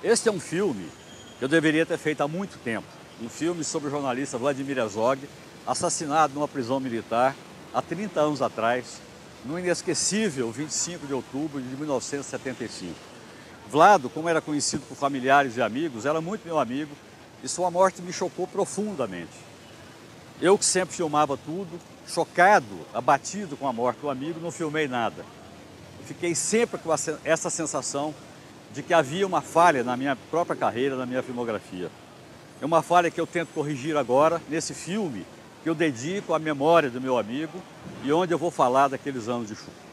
Este é um filme que eu deveria ter feito há muito tempo. Um filme sobre o jornalista Vladimir Herzog, assassinado numa prisão militar há 30 anos atrás, no inesquecível 25 de outubro de 1975. Vlado, como era conhecido por familiares e amigos, era muito meu amigo e sua morte me chocou profundamente. Eu que sempre filmava tudo, chocado, abatido com a morte do amigo, não filmei nada. Fiquei sempre com essa sensação de que havia uma falha na minha própria carreira, na minha filmografia. É uma falha que eu tento corrigir agora, nesse filme, que eu dedico à memória do meu amigo e onde eu vou falar daqueles anos de chuva.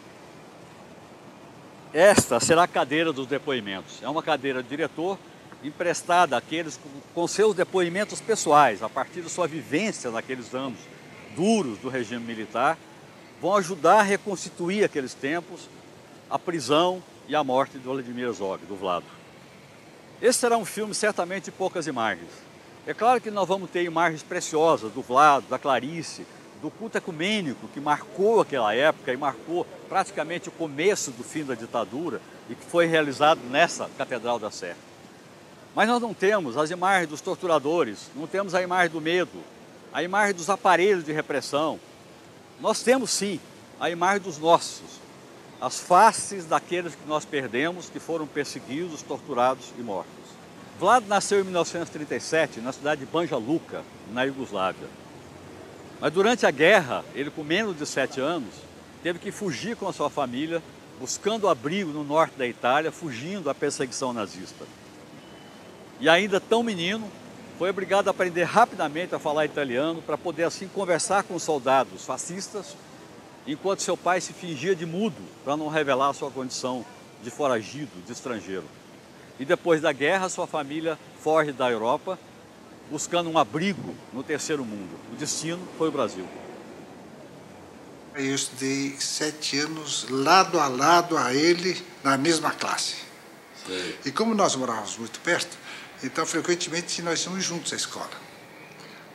Esta será a cadeira dos depoimentos. É uma cadeira de diretor emprestada àqueles com seus depoimentos pessoais, a partir da sua vivência naqueles anos duros do regime militar, vão ajudar a reconstituir aqueles tempos, a prisão e a morte do Vladimir Herzog, do Vlado. Esse será um filme certamente de poucas imagens. É claro que nós vamos ter imagens preciosas do Vlado, da Clarice, do culto ecumênico que marcou aquela época e marcou praticamente o começo do fim da ditadura e que foi realizado nessa Catedral da Sé. Mas nós não temos as imagens dos torturadores, não temos a imagem do medo, a imagem dos aparelhos de repressão. Nós temos sim a imagem dos nossos, as faces daqueles que nós perdemos, que foram perseguidos, torturados e mortos. Vlado nasceu em 1937 na cidade de Banja Luka, na Iugoslávia. Mas durante a guerra, ele com menos de 7 anos, teve que fugir com a sua família, buscando abrigo no norte da Itália, fugindo da perseguição nazista. E ainda tão menino, foi obrigado a aprender rapidamente a falar italiano para poder assim conversar com os soldados fascistas, enquanto seu pai se fingia de mudo para não revelar a sua condição de foragido, de estrangeiro. E depois da guerra, sua família foge da Europa, buscando um abrigo no terceiro mundo. O destino foi o Brasil. Eu estudei 7 anos lado a lado a ele na mesma classe. Sei. E como nós morávamos muito perto, então frequentemente nós íamos juntos à escola.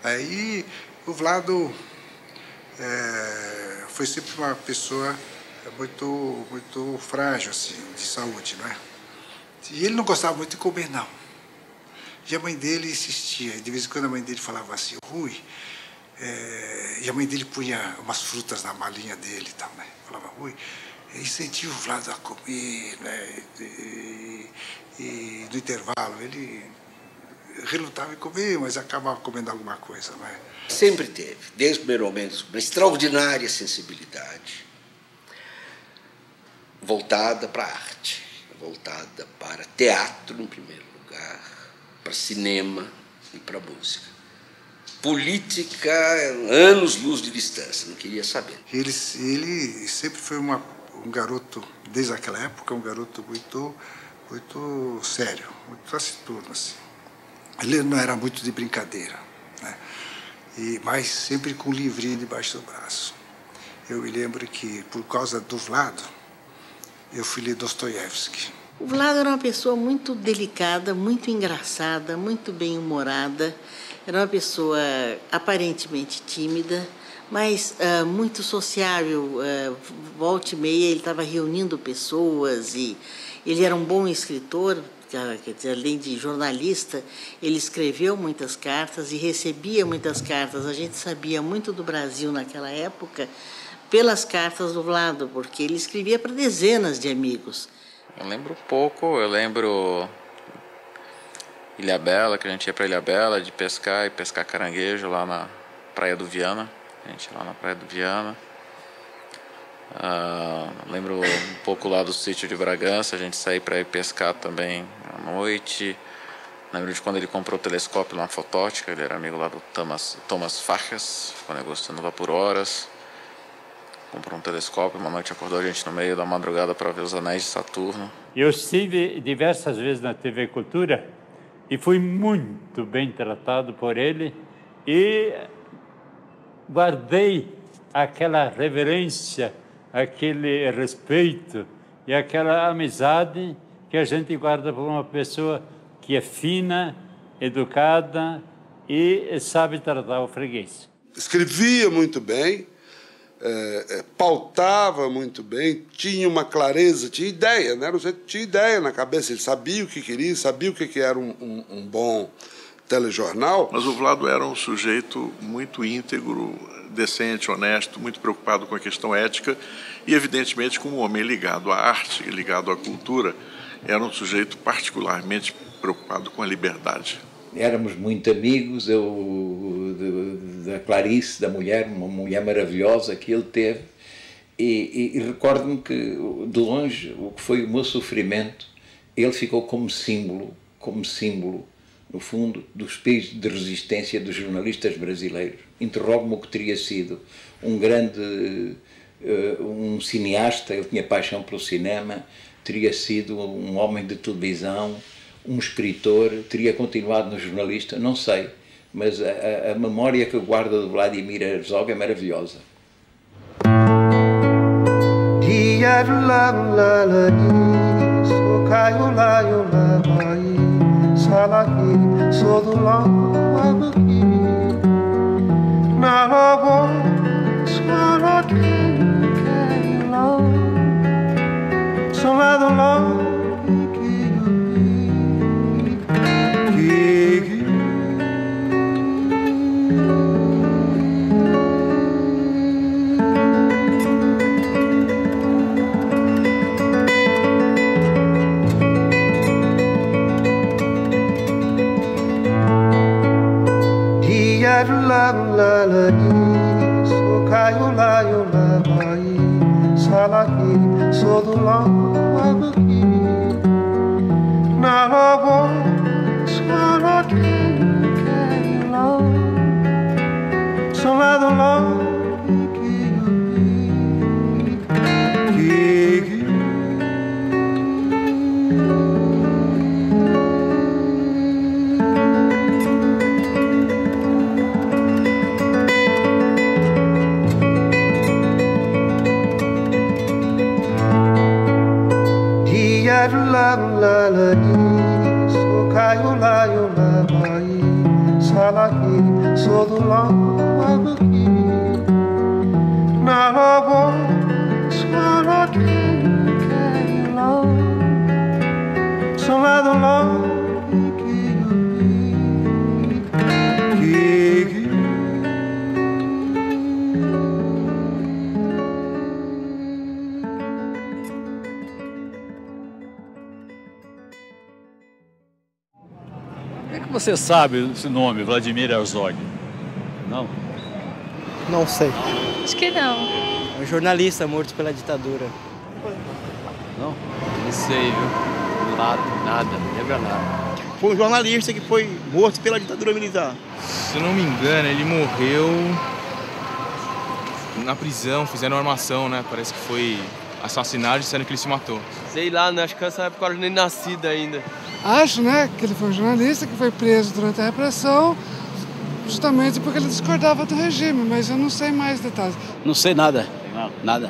Aí o Vlado foi sempre uma pessoa muito frágil assim, de saúde, não é? E ele não gostava muito de comer, não. E a mãe dele insistia, de vez em quando a mãe dele falava assim, Rui, e a mãe dele punha umas frutas na malinha dele e tal, né? Falava, Rui, incentiva o Vlado a comer, né? E no intervalo ele relutava em comer, mas acabava comendo alguma coisa, né? Sempre teve, desde o primeiro momento, uma extraordinária sensibilidade voltada para a arte, voltada para teatro, em primeiro lugar, para cinema e para música. Política, anos-luz de distância, não queria saber. Ele sempre foi um garoto, desde aquela época, um garoto muito sério, muito taciturno, assim. Ele não era muito de brincadeira, né? Mas sempre com um livrinho debaixo do braço. Eu me lembro que, por causa do Vlado, eu fui ler Dostoiévski. O Vlado era uma pessoa muito delicada, muito engraçada, muito bem-humorada. Era uma pessoa aparentemente tímida, mas muito sociável. Volta e meia ele estava reunindo pessoas e ele era um bom escritor, quer dizer, além de jornalista, ele escreveu muitas cartas e recebia muitas cartas. A gente sabia muito do Brasil naquela época pelas cartas do Vlado, porque ele escrevia para dezenas de amigos. Eu lembro pouco, eu lembro Ilhabela, que a gente ia para Ilhabela de pescar e pescar caranguejo lá na Praia do Viana. A gente ia lá na Praia do Viana. Lembro um pouco lá do sítio de Bragança, a gente saía para ir pescar também à noite. Lembro de quando ele comprou o telescópio lá na Fotótica, ele era amigo lá do Thomas Farkas, ficou negociando lá por horas. Comprou um telescópio, uma noite acordou a gente no meio da madrugada para ver os anéis de Saturno. Eu estive diversas vezes na TV Cultura e fui muito bem tratado por ele e guardei aquela reverência, aquele respeito e aquela amizade que a gente guarda por uma pessoa que é fina, educada e sabe tratar o freguês. Escrevia muito bem, pautava muito bem, tinha uma clareza, tinha ideia, né? Tinha ideia na cabeça, ele sabia o que queria, sabia o que era um bom telejornal. Mas o Vlado era um sujeito muito íntegro, decente, honesto, muito preocupado com a questão ética e, evidentemente, como um homem ligado à arte, ligado à cultura, era um sujeito particularmente preocupado com a liberdade. Éramos muito amigos, da Clarice, da mulher, uma mulher maravilhosa que ele teve, e recordo-me que, de longe, o que foi o meu sofrimento, ele ficou como símbolo, no fundo, do espírito de resistência dos jornalistas brasileiros. Interrogo-me o que teria sido um grande, um cineasta, ele tinha paixão pelo cinema, teria sido um homem de televisão, um escritor, teria continuado no jornalista, não sei, mas a memória que eu guardo de Vladimir Herzog é maravilhosa. Você sabe esse nome, Vladimir Herzog? Não? Não sei. Acho que não. Um jornalista morto pela ditadura. Não? Não sei, viu? Nada, não lembra nada. Foi um jornalista que foi morto pela ditadura militar. Se eu não me engano, ele morreu na prisão, fizeram uma armação, né? Parece que foi assassinado, disseram que ele se matou. Sei lá, né? Acho que nessa época eu nem nascido ainda. Acho, né, que ele foi um jornalista que foi preso durante a repressão, justamente porque ele discordava do regime, mas eu não sei mais detalhes. Não sei nada. Nada.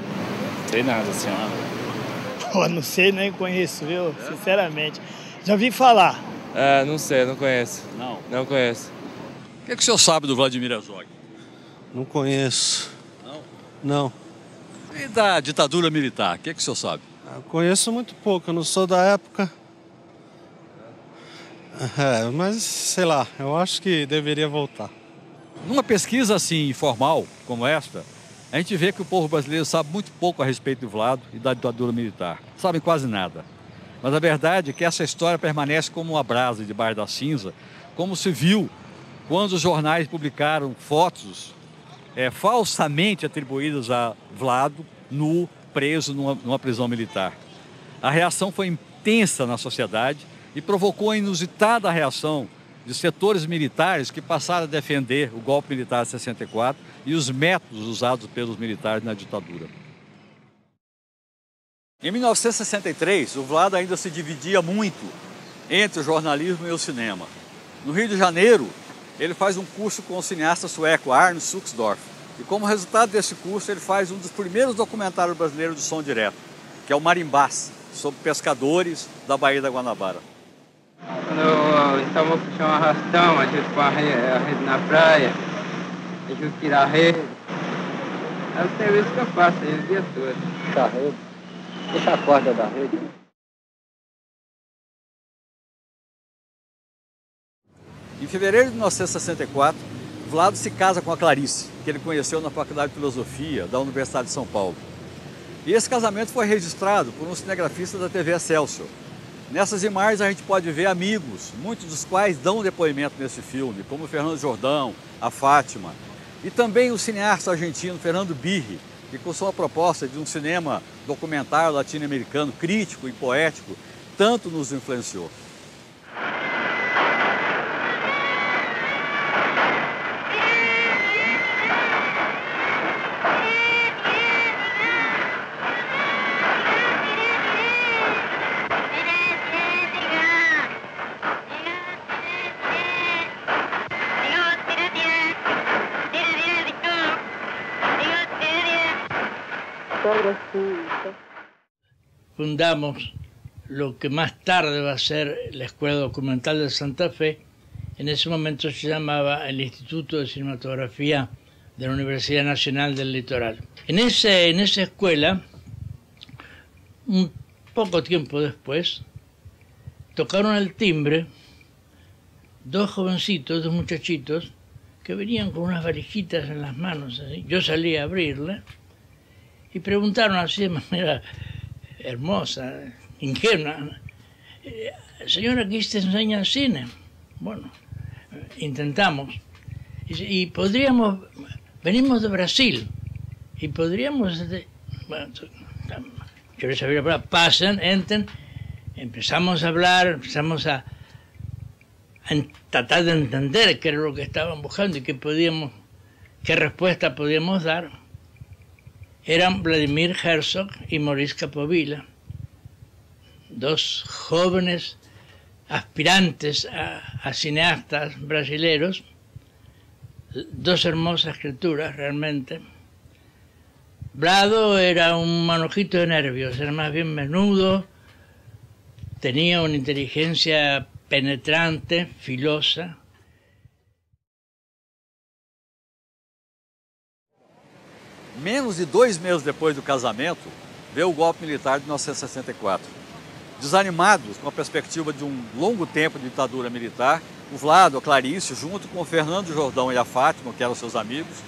Sei nada, senhora. Pô, não sei, nem conheço, viu? Sinceramente. Já ouvi falar. Não sei, não conheço. Não conheço. O que o senhor sabe do Vladimir Herzog? Não conheço. Não? Não. E da ditadura militar, o que o senhor sabe? Eu conheço muito pouco, eu não sou da época. Mas sei lá, eu acho que deveria voltar. Numa pesquisa assim informal como esta, a gente vê que o povo brasileiro sabe muito pouco a respeito do Vlado e da ditadura militar. Sabem quase nada. Mas a verdade é que essa história permanece como uma brasa debaixo da cinza, como se viu quando os jornais publicaram fotos falsamente atribuídas a Vlado nu, preso numa prisão militar. A reação foi intensa na sociedade e provocou a inusitada reação de setores militares que passaram a defender o golpe militar de 64 e os métodos usados pelos militares na ditadura. Em 1963, o Vlado ainda se dividia muito entre o jornalismo e o cinema. No Rio de Janeiro, ele faz um curso com o cineasta sueco Arne Suxdorf. E como resultado desse curso, ele faz um dos primeiros documentários brasileiros de som direto, que é o Marimbás, sobre pescadores da Baía da Guanabara. Quando estamos puxando um arrastão, a gente põe a rede na praia, a gente tira a rede, É o serviço que eu faço aí o dia todo. Da rede. Puxa a corda da rede. Em fevereiro de 1964, Vlado se casa com a Clarice, que ele conheceu na Faculdade de Filosofia da Universidade de São Paulo. E esse casamento foi registrado por um cinegrafista da TV Excelsior. Nessas imagens a gente pode ver amigos, muitos dos quais dão depoimento nesse filme, como o Fernando Jordão, a Fátima, e também o cineasta argentino Fernando Birri, que com sua proposta de um cinema documentário latino-americano crítico e poético, tanto nos influenciou. Fundamos lo que más tarde va a ser la Escuela Documental de Santa Fe. En ese momento se llamaba el Instituto de Cinematografía de la Universidad Nacional del Litoral. En esa escuela, un poco tiempo después, tocaron el timbre dos jovencitos, dos muchachitos, que venían con unas valijitas en las manos. Así. Yo salí a abrirla y preguntaron así de manera hermosa, ingenua, señora, aquí te enseña el cine. Bueno, intentamos. Y podríamos, venimos de Brasil, y podríamos, bueno, yo les había hablado, pasen, entren, empezamos a hablar, empezamos a tratar de entender qué era lo que estaban buscando y qué respuesta podíamos dar. Eran Vladimir Herzog y Maurice Capovilla, dos jóvenes aspirantes a cineastas brasileros, dos hermosas criaturas realmente. Vlado era un manojito de nervios, era más bien menudo, tenía una inteligencia penetrante, filosa. Menos de 2 meses depois do casamento, veio o golpe militar de 1964. Desanimados com a perspectiva de um longo tempo de ditadura militar, o Vlado, a Clarice, junto com o Fernando Jordão e a Fátima, que eram seus amigos,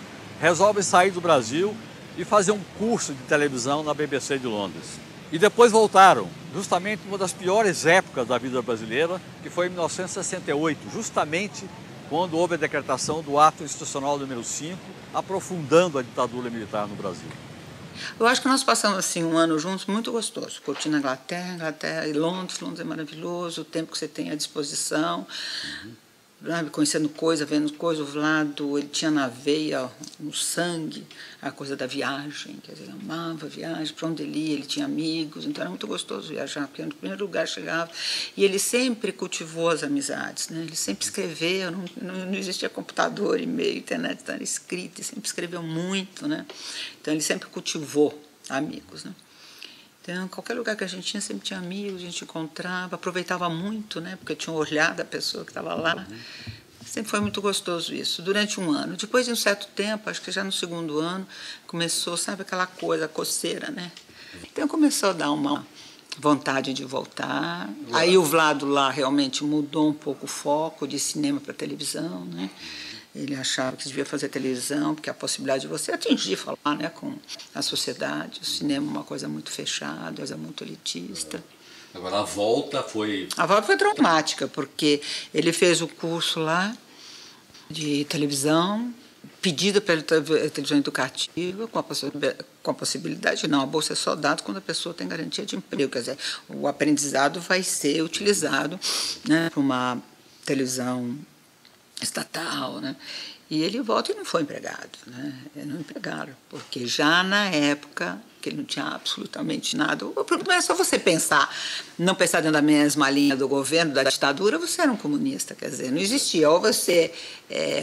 resolvem sair do Brasil e fazer um curso de televisão na BBC de Londres. E depois voltaram, justamente uma das piores épocas da vida brasileira, que foi em 1968, justamente quando houve a decretação do Ato Institucional número 5, aprofundando a ditadura militar no Brasil. Eu acho que nós passamos assim um ano juntos muito gostoso, curtindo a Inglaterra e Londres é maravilhoso, o tempo que você tem à disposição, conhecendo coisa, vendo coisa. O Vlado, ele tinha na veia, no sangue, a coisa da viagem, quer dizer, ele amava a viagem, para onde ele ia, ele tinha amigos, então era muito gostoso viajar, porque no primeiro lugar chegava, e ele sempre cultivou as amizades, né? Ele sempre escreveu, não existia computador, e-mail, internet, então era escrito, ele sempre escreveu muito, né? Então ele sempre cultivou amigos, né? Então, qualquer lugar que a gente tinha, sempre tinha amigos, a gente encontrava, aproveitava muito, né? Porque tinha um olhar da pessoa que estava lá. Sempre foi muito gostoso isso, durante um ano. Depois de um certo tempo, acho que já no segundo ano, começou, sabe, aquela coisa, a coceira, né? Então começou a dar uma vontade de voltar. Aí o Vlado lá realmente mudou um pouco o foco de cinema para televisão, né? Ele achava que devia fazer televisão, porque a possibilidade de você atingir, falar, né, com a sociedade. O cinema é uma coisa muito fechada, é muito elitista. Agora, a volta foi... A volta foi traumática, porque ele fez o curso lá de televisão, pedida pela televisão educativa, com a possibilidade, não, a bolsa é só dada quando a pessoa tem garantia de emprego. Quer dizer, o aprendizado vai ser utilizado, né, para uma televisão estatal, né? E ele volta e não foi empregado, né? Não empregaram, porque já na época que ele não tinha absolutamente nada. O problema é só você pensar, não pensar dentro da mesma linha do governo, da ditadura, você era um comunista, quer dizer, não existia. Ou você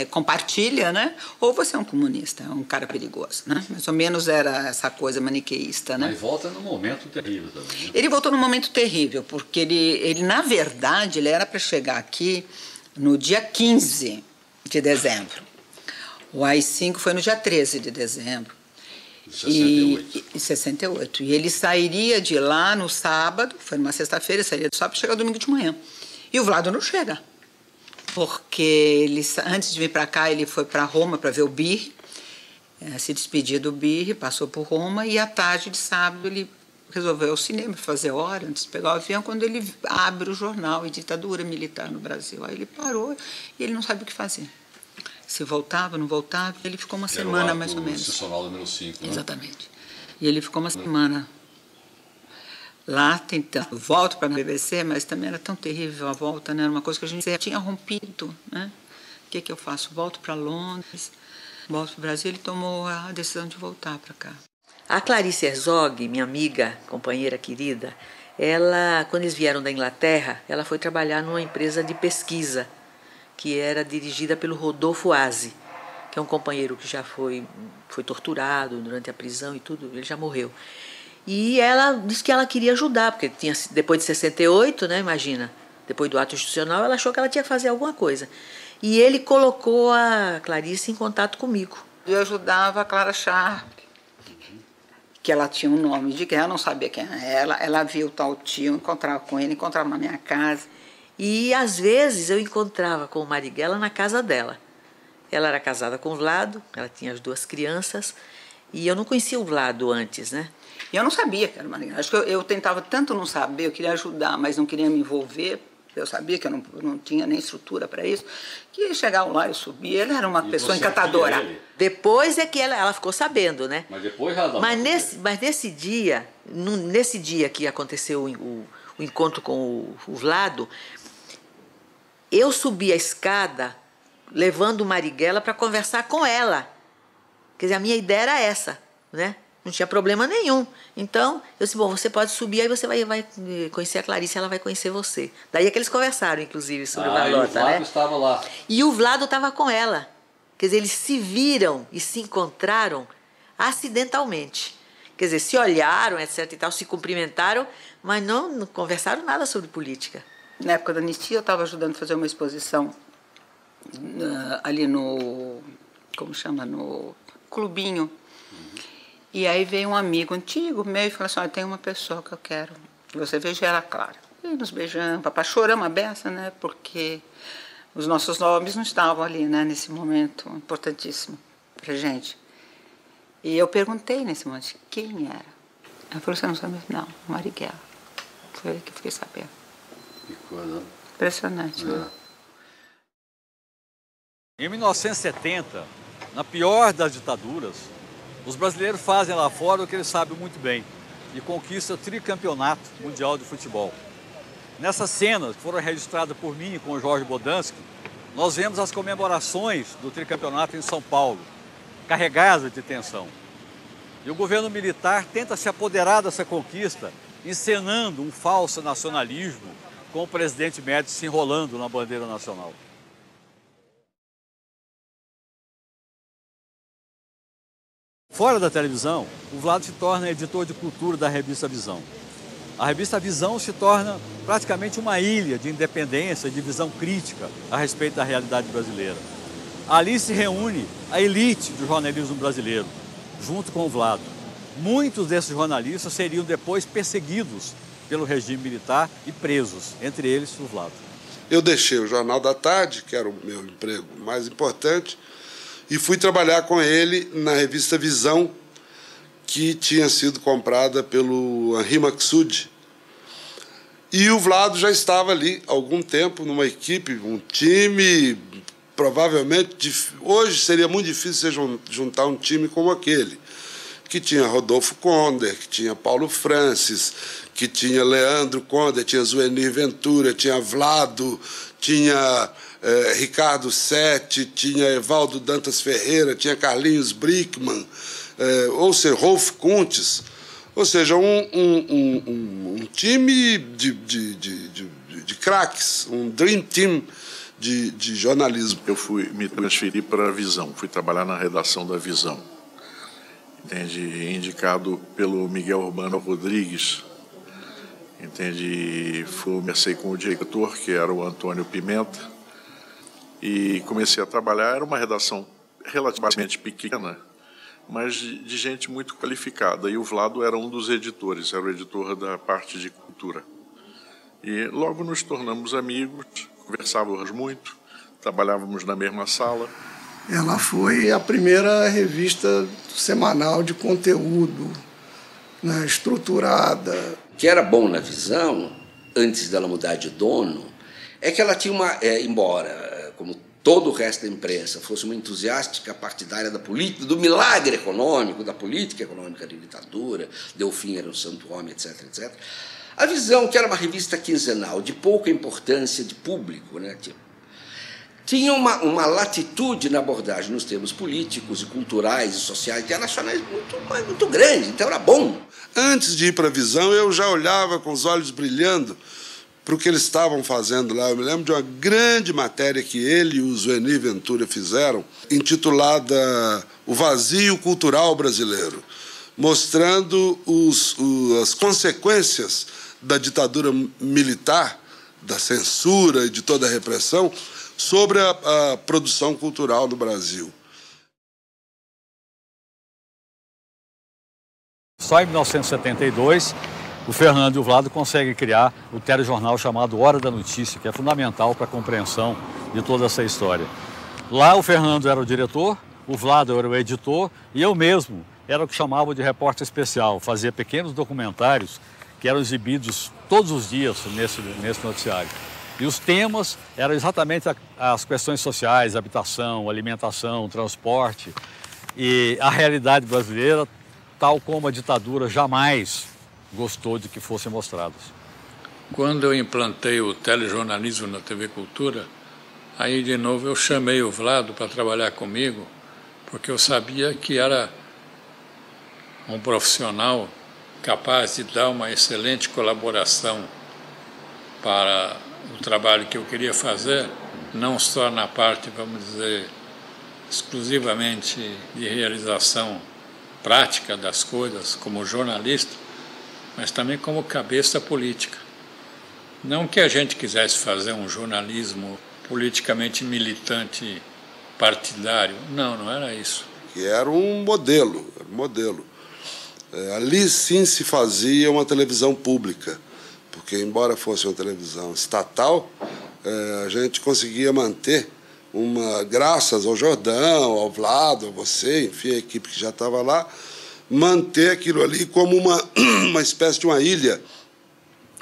compartilha, né? Ou você é um comunista, é um cara perigoso, né? Mais ou menos era essa coisa maniqueísta, né? Mas volta num momento terrível também, né? Ele voltou num momento terrível, porque ele na verdade, ele era para chegar aqui no dia 15 de dezembro. O AI-5 foi no dia 13 de dezembro. Em 68. E ele sairia de lá no sábado, foi numa sexta-feira, sairia do sábado e chega domingo de manhã. E o Vlado não chega. Porque ele, antes de vir para cá, ele foi para Roma para ver o Birri, se despedir do Birri, passou por Roma, e à tarde de sábado ele resolveu ir ao cinema, fazer hora antes de pegar o avião, quando ele abre o jornal e ditadura militar no Brasil. Aí ele parou e ele não sabe o que fazer. Se voltava, não voltava, ele ficou uma semana mais ou menos. Institucional número 5, né? Exatamente. E ele ficou uma semana lá tentando. Volto para a BBC, mas também era tão terrível a volta, né? Era uma coisa que a gente tinha rompido, né? O que eu faço? Volto para Londres, volto para o Brasil. Ele tomou a decisão de voltar para cá. A Clarice Herzog, minha amiga, companheira querida, ela, quando eles vieram da Inglaterra, ela foi trabalhar numa empresa de pesquisa que era dirigida pelo Rodolfo Aze, que é um companheiro que já foi torturado durante a prisão e tudo, ele já morreu. E ela disse que ela queria ajudar, porque tinha, depois de 68, né, imagina, depois do ato institucional, ela achou que ela tinha que fazer alguma coisa. E ele colocou a Clarice em contato comigo. Eu ajudava a Clara Sharp, que ela tinha um nome de guerra, não sabia quem era ela viu o tal tio, encontrava com ele, encontrava na minha casa. E, às vezes, eu encontrava com o Marighella na casa dela. Ela era casada com o Vlado, ela tinha as 2 crianças, e eu não conhecia o Vlado antes, né? E eu não sabia que era o Marighella. Acho que eu tentava tanto não saber, eu queria ajudar, mas não queria me envolver. Eu sabia que eu não tinha nem estrutura para isso. Que chegava lá, eu subia, ele era uma pessoa encantadora. Depois é que ela ficou sabendo, né? Mas depois ela... Mas nesse dia que aconteceu o encontro com o Vlado, eu subi a escada levando o Marighella para conversar com ela. Quer dizer, a minha ideia era essa, né? Não tinha problema nenhum. Então, eu disse, bom, você pode subir, aí você vai conhecer a Clarice, ela vai conhecer você. Daí é que eles conversaram, inclusive, sobre o Valota, e o Vlado estava lá. E o Vlado estava com ela. Quer dizer, eles se viram e se encontraram acidentalmente. Quer dizer, se olharam, etc e tal, se cumprimentaram, mas não conversaram nada sobre política. Na época da anistia, eu estava ajudando a fazer uma exposição ali no, como chama, no Clubinho. E aí veio um amigo antigo meu e falou assim, olha, tem uma pessoa que eu quero que você veja ela, Clara. E nos beijamos, papai, choramos a beça, né, porque os nossos nomes não estavam ali, né, nesse momento importantíssimo pra gente. E eu perguntei nesse momento quem era. Ela falou, você não sabe? Não, Marighella. Foi aí que eu fiquei sabendo. Que coisa. Impressionante, né? Em 1970, na pior das ditaduras, os brasileiros fazem lá fora o que eles sabem muito bem e conquistam o tricampeonato mundial de futebol. Nessas cenas que foram registradas por mim e com o Jorge Bodansky, nós vemos as comemorações do tricampeonato em São Paulo, carregadas de tensão. E o governo militar tenta se apoderar dessa conquista, encenando um falso nacionalismo, com o presidente Médici se enrolando na bandeira nacional. Fora da televisão, o Vlado se torna editor de cultura da revista Visão. A revista Visão se torna praticamente uma ilha de independência, de visão crítica a respeito da realidade brasileira. Ali se reúne a elite do jornalismo brasileiro, junto com o Vlado. Muitos desses jornalistas seriam depois perseguidos pelo regime militar e presos, entre eles o Vlado. Eu deixei o Jornal da Tarde, que era o meu emprego mais importante, e fui trabalhar com ele na revista Visão, que tinha sido comprada pelo Henri Maxud. E o Vlado já estava ali há algum tempo, numa equipe, um time, provavelmente, hoje seria muito difícil você juntar um time como aquele, que tinha Rodolfo Konder, que tinha Paulo Francis, que tinha Leandro Konder, tinha Zuenir Ventura, tinha Vlado, tinha Ricardo Sete, tinha Evaldo Dantas Ferreira, tinha Carlinhos Brickman, ou seja, Rolf Kuntz, ou seja, um time de craques, um dream team de jornalismo. Eu me transferi para a Visão, fui trabalhar na redação da Visão, entende? Indicado pelo Miguel Urbano Rodrigues, entende? Comecei com o diretor, que era o Antônio Pimenta, e comecei a trabalhar. Era uma redação relativamente pequena, mas de gente muito qualificada. E o Vlado era um dos editores, era o editor da parte de cultura. E logo nos tornamos amigos, conversávamos muito, trabalhávamos na mesma sala. Ela foi a primeira revista semanal de conteúdo, né, estruturada. O que era bom na Visão, antes dela mudar de dono, é que ela tinha embora, como todo o resto da imprensa, fosse uma entusiástica partidária da política, do milagre econômico, da política econômica de ditadura, Delfim era um santo homem, etc, etc. A Visão, que era uma revista quinzenal, de pouca importância de público, né, tinha uma latitude na abordagem nos termos políticos e culturais e sociais internacionais muito grande, então era bom. Antes de ir para a Visão, eu já olhava com os olhos brilhando para o que eles estavam fazendo lá. Eu me lembro de uma grande matéria que ele e o Zueni Ventura fizeram, intitulada O Vazio Cultural Brasileiro, mostrando as consequências da ditadura militar, da censura e de toda a repressão sobre a produção cultural no Brasil. Só em 1972, o Fernando e o Vlado conseguem criar o telejornal chamado Hora da Notícia, que é fundamental para a compreensão de toda essa história. Lá o Fernando era o diretor, o Vlado era o editor e eu mesmo era o que chamava de repórter especial, fazia pequenos documentários que eram exibidos todos os dias nesse noticiário. E os temas eram exatamente as questões sociais, habitação, alimentação, transporte e a realidade brasileira, tal como a ditadura jamais gostou de que fossem mostrados. Quando eu implantei o telejornalismo na TV Cultura, aí de novo eu chamei o Vlado para trabalhar comigo, porque eu sabia que era um profissional capaz de dar uma excelente colaboração para o trabalho que eu queria fazer, não só na parte, vamos dizer, exclusivamente de realização prática das coisas como jornalista, mas também como cabeça política. Não que a gente quisesse fazer um jornalismo politicamente militante, partidário, não era isso. Que era um modelo, ali sim se fazia uma televisão pública, porque embora fosse uma televisão estatal, a gente conseguia manter graças ao Jordão, ao Vlado, a você, enfim, a equipe que já estava lá, manter aquilo ali como uma espécie de uma ilha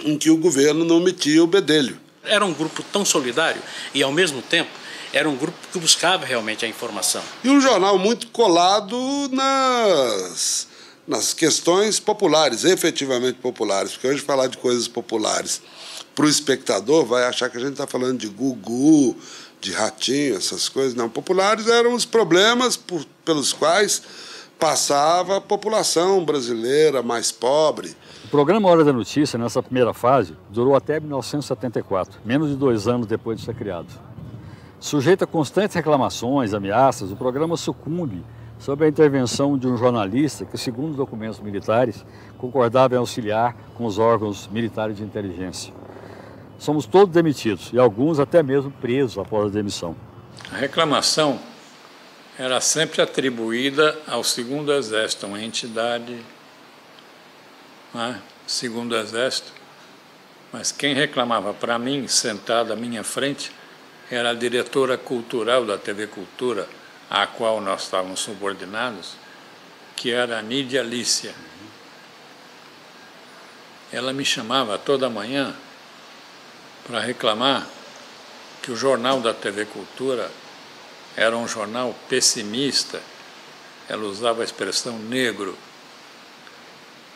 em que o governo não metia o bedelho. Era um grupo tão solidário e, ao mesmo tempo, era um grupo que buscava realmente a informação. E um jornal muito colado nas questões populares, efetivamente populares, porque hoje falar de coisas populares para o espectador vai achar que a gente está falando de Gugu, de Ratinho, essas coisas. Não, populares eram os problemas pelos quais passava a população brasileira mais pobre. O programa Hora da Notícia, nessa primeira fase, durou até 1974, menos de 2 anos depois de ser criado. Sujeito a constantes reclamações, ameaças, o programa sucumbe sob a intervenção de um jornalista que, segundo documentos militares, concordava em auxiliar com os órgãos militares de inteligência. Somos todos demitidos e alguns até mesmo presos após a demissão. A reclamação era sempre atribuída ao Segundo Exército, uma entidade, Segundo Exército, mas quem reclamava para mim, sentado à minha frente, era a diretora cultural da TV Cultura, à qual nós estávamos subordinados, que era a Nídia Lícia. Ela me chamava toda manhã para reclamar que o jornal da TV Cultura era um jornal pessimista. Ela usava a expressão negro,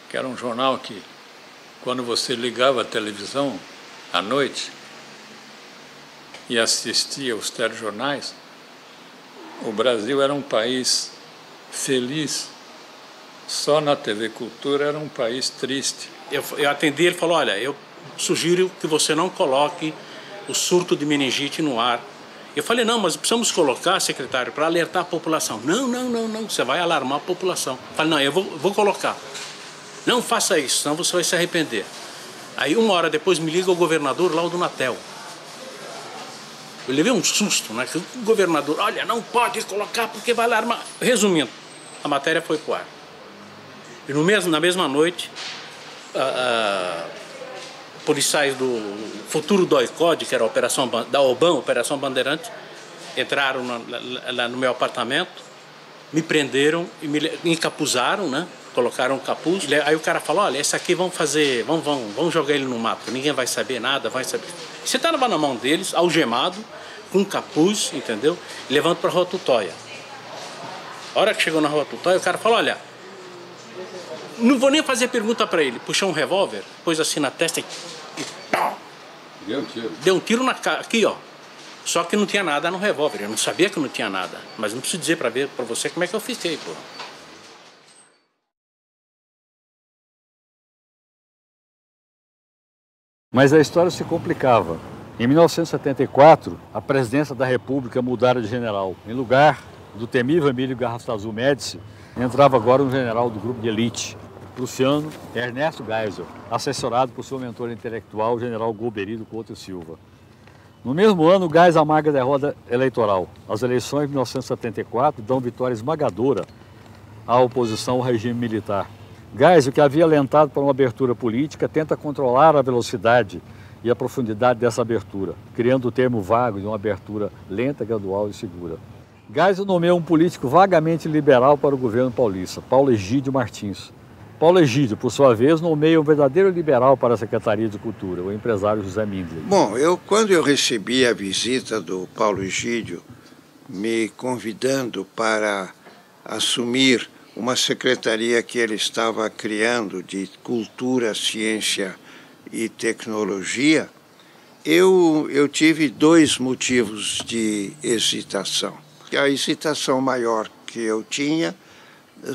que era um jornal que, quando você ligava a televisão à noite e assistia aos telejornais, o Brasil era um país feliz, só na TV Cultura era um país triste. Eu atendi, ele falou, olha, eu sugiro que você não coloque o surto de meningite no ar. Eu falei, não, mas precisamos colocar, secretário, para alertar a população. Não, você vai alarmar a população. Eu falei, não, eu vou colocar. Não faça isso, senão você vai se arrepender. Aí 1 hora depois me liga o governador lá do Natel. Eu levei um susto, né? Que o governador, olha, não pode colocar porque vai alarmar. Resumindo, a matéria foi pro ar. E na mesma noite, policiais do futuro DOI-CODE, que era a operação da OBAN, Operação Bandeirante, entraram lá no meu apartamento, me prenderam e me encapuzaram, né? Colocaram um capuz. Aí o cara falou, olha, esse aqui vamos jogar ele no mato, ninguém vai saber nada, vai saber. Você estava na mão deles, algemado, com um capuz, entendeu? E levando para a Rua Tutóia. A hora que chegou na Rua Tutóia, o cara falou, olha, não vou nem fazer pergunta para ele. Puxou um revólver, pôs assim na testa e pau! Deu um tiro? Deu um tiro aqui, ó. Só que não tinha nada no revólver. Eu não sabia que não tinha nada. Mas não preciso dizer para você como é que eu fiquei, pô. Mas a história se complicava. Em 1974, a presidência da República mudara de general. Em lugar do temível Emílio Garrastazu Médici, entrava agora um general do grupo de elite, prussiano Ernesto Geisel, assessorado por seu mentor intelectual, o general Golbery Couto e Silva. No mesmo ano, Geisel amarga a derrota eleitoral. As eleições de 1974 dão vitória esmagadora à oposição ao regime militar. Geisel, que havia alentado para uma abertura política, tenta controlar a velocidade e a profundidade dessa abertura, criando o termo vago de uma abertura lenta, gradual e segura. Geisel nomeou um político vagamente liberal para o governo paulista, Paulo Egídio Martins. Paulo Egídio, por sua vez, nomeia um verdadeiro liberal para a Secretaria de Cultura, o empresário José Mindler. Bom, quando eu recebi a visita do Paulo Egídio, me convidando para assumir uma secretaria que ele estava criando de cultura, ciência e tecnologia, eu tive dois motivos de hesitação. A hesitação maior que eu tinha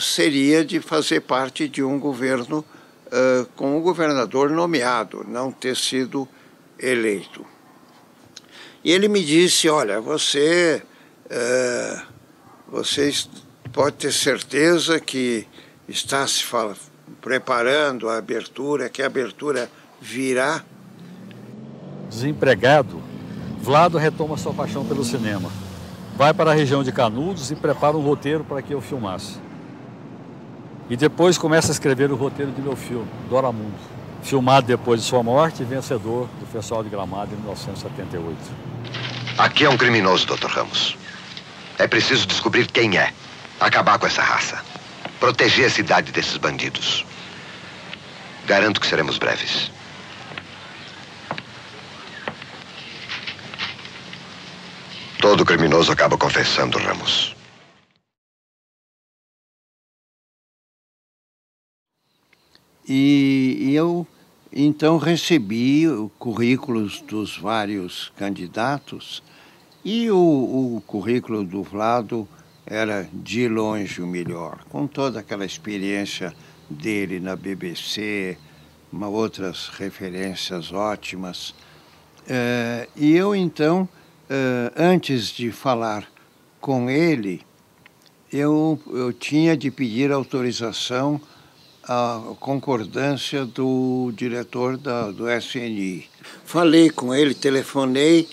seria de fazer parte de um governo com um governador nomeado, não ter sido eleito. E ele me disse, olha, você pode ter certeza que está se preparando a abertura, que a abertura virá. Desempregado, Vlado retoma sua paixão pelo cinema. Vai para a região de Canudos e prepara um roteiro para que eu filmasse. E depois começa a escrever o roteiro de meu filme, Doramundo, filmado depois de sua morte e vencedor do Festival de Gramado em 1978. Aqui é um criminoso, Dr. Ramos. É preciso descobrir quem é, acabar com essa raça, proteger a cidade desses bandidos. Garanto que seremos breves. Todo criminoso acaba confessando, Ramos. E eu, então, recebi currículos dos vários candidatos e o currículo do Vlado era de longe o melhor, com toda aquela experiência dele na BBC, outras referências ótimas. E eu, então, antes de falar com ele, eu tinha de pedir autorização a concordância do diretor do SNI. Falei com ele, telefonei,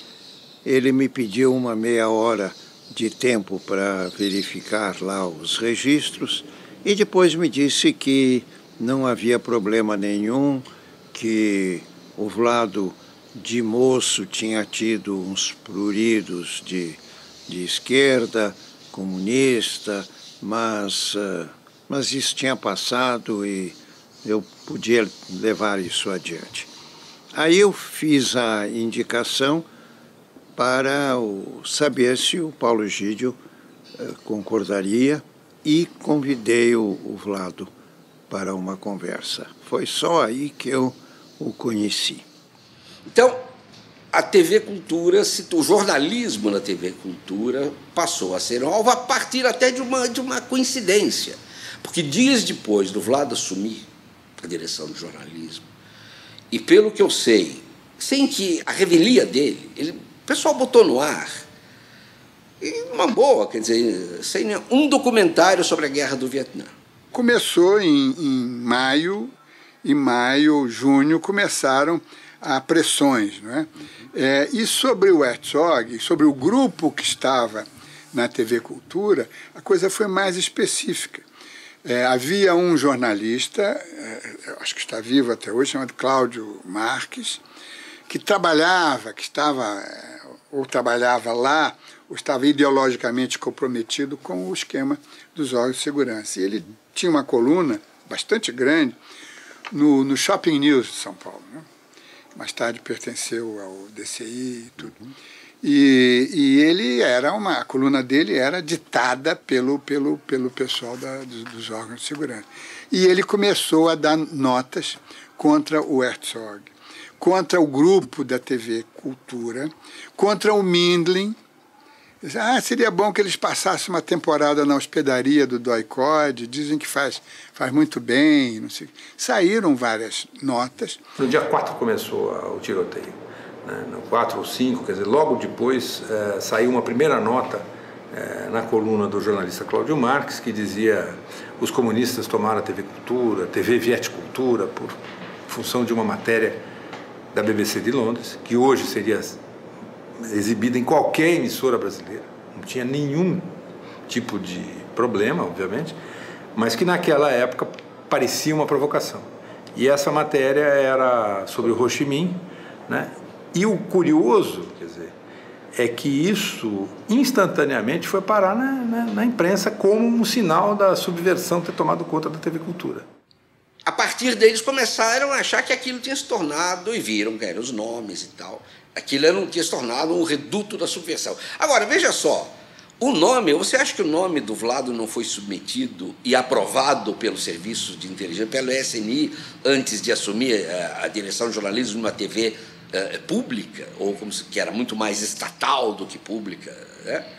ele me pediu uma meia hora de tempo para verificar lá os registros e depois me disse que não havia problema nenhum, que o Vlado de moço tinha tido uns pruridos de esquerda, comunista, mas isso tinha passado e eu podia levar isso adiante. Aí eu fiz a indicação para saber se o Paulo Egídio concordaria e convidei o Vlado para uma conversa. Foi só aí que eu o conheci. Então, a TV Cultura, o jornalismo na TV Cultura passou a ser alvo a partir até de uma coincidência. Porque dias depois do Vlado assumir a direção do jornalismo, e pelo que eu sei, sem que a revelia dele, o pessoal botou no ar, e uma boa, quer dizer, sem um documentário sobre a Guerra do Vietnã. Começou em maio, junho, começaram a pressões, não é? E sobre o Herzog, sobre o grupo que estava na TV Cultura, a coisa foi mais específica. Havia um jornalista, acho que está vivo até hoje, chamado Cláudio Marques, que trabalhava, ou trabalhava lá, ou estava ideologicamente comprometido com o esquema dos órgãos de segurança. E ele tinha uma coluna bastante grande no Shopping News de São Paulo, né? Mais tarde pertenceu ao DCI e tudo. E a coluna dele era ditada pelo pessoal dos órgãos de segurança. E ele começou a dar notas contra o Herzog, contra o grupo da TV Cultura, contra o Mindlin. Seria bom que eles passassem uma temporada na hospedaria do Doicode, dizem que faz muito bem, não sei. Saíram várias notas. No dia 4 começou o tiroteio, né? No 4 ou 5, quer dizer, logo depois saiu uma primeira nota na coluna do jornalista Cláudio Marques, que dizia: os comunistas tomaram a TV Cultura, TV Vietcultura, por função de uma matéria da BBC de Londres, que hoje seria exibida em qualquer emissora brasileira, não tinha nenhum tipo de problema, obviamente, mas que naquela época parecia uma provocação. E essa matéria era sobre o Ho Chi Minh, né? E o curioso, quer dizer, é que isso instantaneamente foi parar na imprensa como um sinal da subversão ter tomado conta da TV Cultura. A partir deles começaram a achar que aquilo tinha se tornado, e viram que eram os nomes e tal, aquilo tinha se tornado um reduto da subversão. Agora, veja só, o nome, você acha que o nome do Vlado não foi submetido e aprovado pelos serviços de inteligência, pelo SNI, antes de assumir a direção de jornalismo numa TV pública, ou que era muito mais estatal do que pública?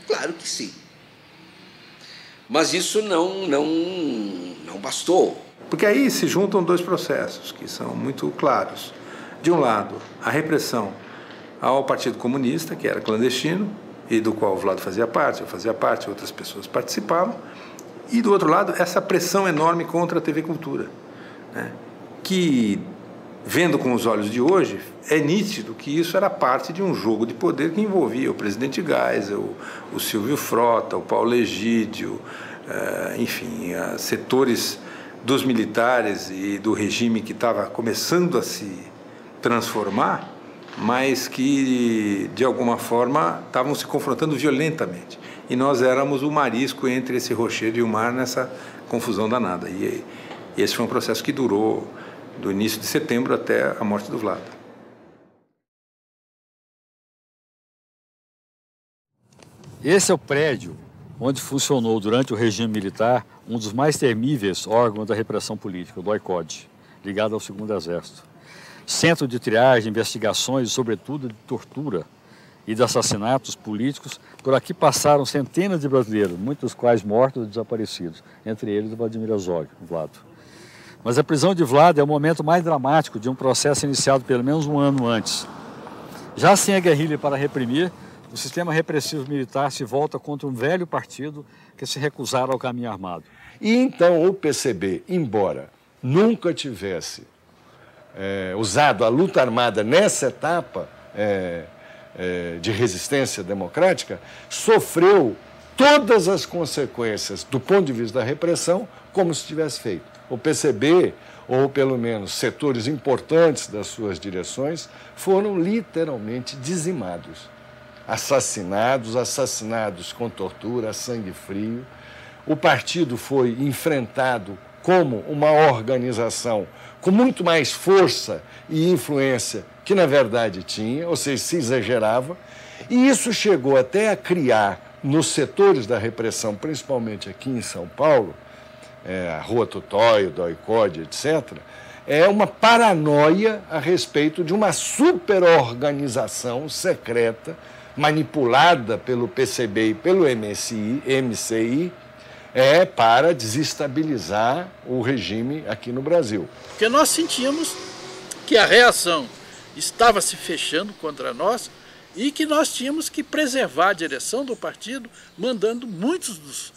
Claro que sim. Mas isso não bastou. Porque aí se juntam dois processos que são muito claros. De um lado, a repressão ao Partido Comunista, que era clandestino, e do qual o Vlado fazia parte, eu fazia parte, outras pessoas participavam. E, do outro lado, essa pressão enorme contra a TV Cultura, né? Que, vendo com os olhos de hoje, é nítido que isso era parte de um jogo de poder que envolvia o presidente Geisel, o Silvio Frota, o Paulo Egídio, enfim, setores dos militares e do regime que estava começando a se transformar, mas que, de alguma forma, estavam se confrontando violentamente. E nós éramos o marisco entre esse rochedo e o mar nessa confusão danada. E esse foi um processo que durou do início de setembro até a morte do Vlado. Esse é o prédio onde funcionou durante o regime militar um dos mais temíveis órgãos da repressão política, o DOI-CODE, ligado ao 2º Exército. Centro de triagem, investigações e, sobretudo, de tortura e de assassinatos políticos. Por aqui passaram centenas de brasileiros, muitos dos quais mortos ou desaparecidos, entre eles o Vladimir Herzog, o Vlado. Mas a prisão de Vlado é o momento mais dramático de um processo iniciado pelo menos um ano antes. Já sem a guerrilha para reprimir, o sistema repressivo militar se volta contra um velho partido que se recusara ao caminho armado. E então o PCB, embora nunca tivesse usado a luta armada nessa etapa de resistência democrática, sofreu todas as consequências do ponto de vista da repressão como se tivesse feito. O PCB, ou pelo menos setores importantes das suas direções, foram literalmente dizimados. Assassinados com tortura, a sangue frio. O partido foi enfrentado como uma organização com muito mais força e influência que, na verdade, tinha, ou seja, se exagerava, e isso chegou até a criar, nos setores da repressão, principalmente aqui em São Paulo, a Rua Tutóio, DOI-CODE, etc., uma paranoia a respeito de uma superorganização secreta manipulada pelo PCB e pelo MCI, para desestabilizar o regime aqui no Brasil. Porque nós sentíamos que a reação estava se fechando contra nós e que nós tínhamos que preservar a direção do partido, mandando muitos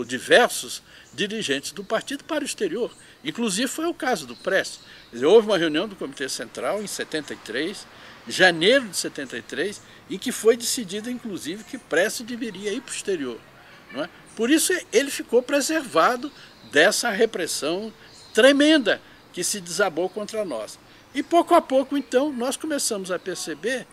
diversos dirigentes do partido para o exterior. Inclusive foi o caso do Prestes. Houve uma reunião do Comitê Central em 73, janeiro de 73, em que foi decidido, inclusive, que Prestes deveria ir para o exterior. Não é? Por isso ele ficou preservado dessa repressão tremenda que se desabou contra nós. E pouco a pouco, então, nós começamos a perceber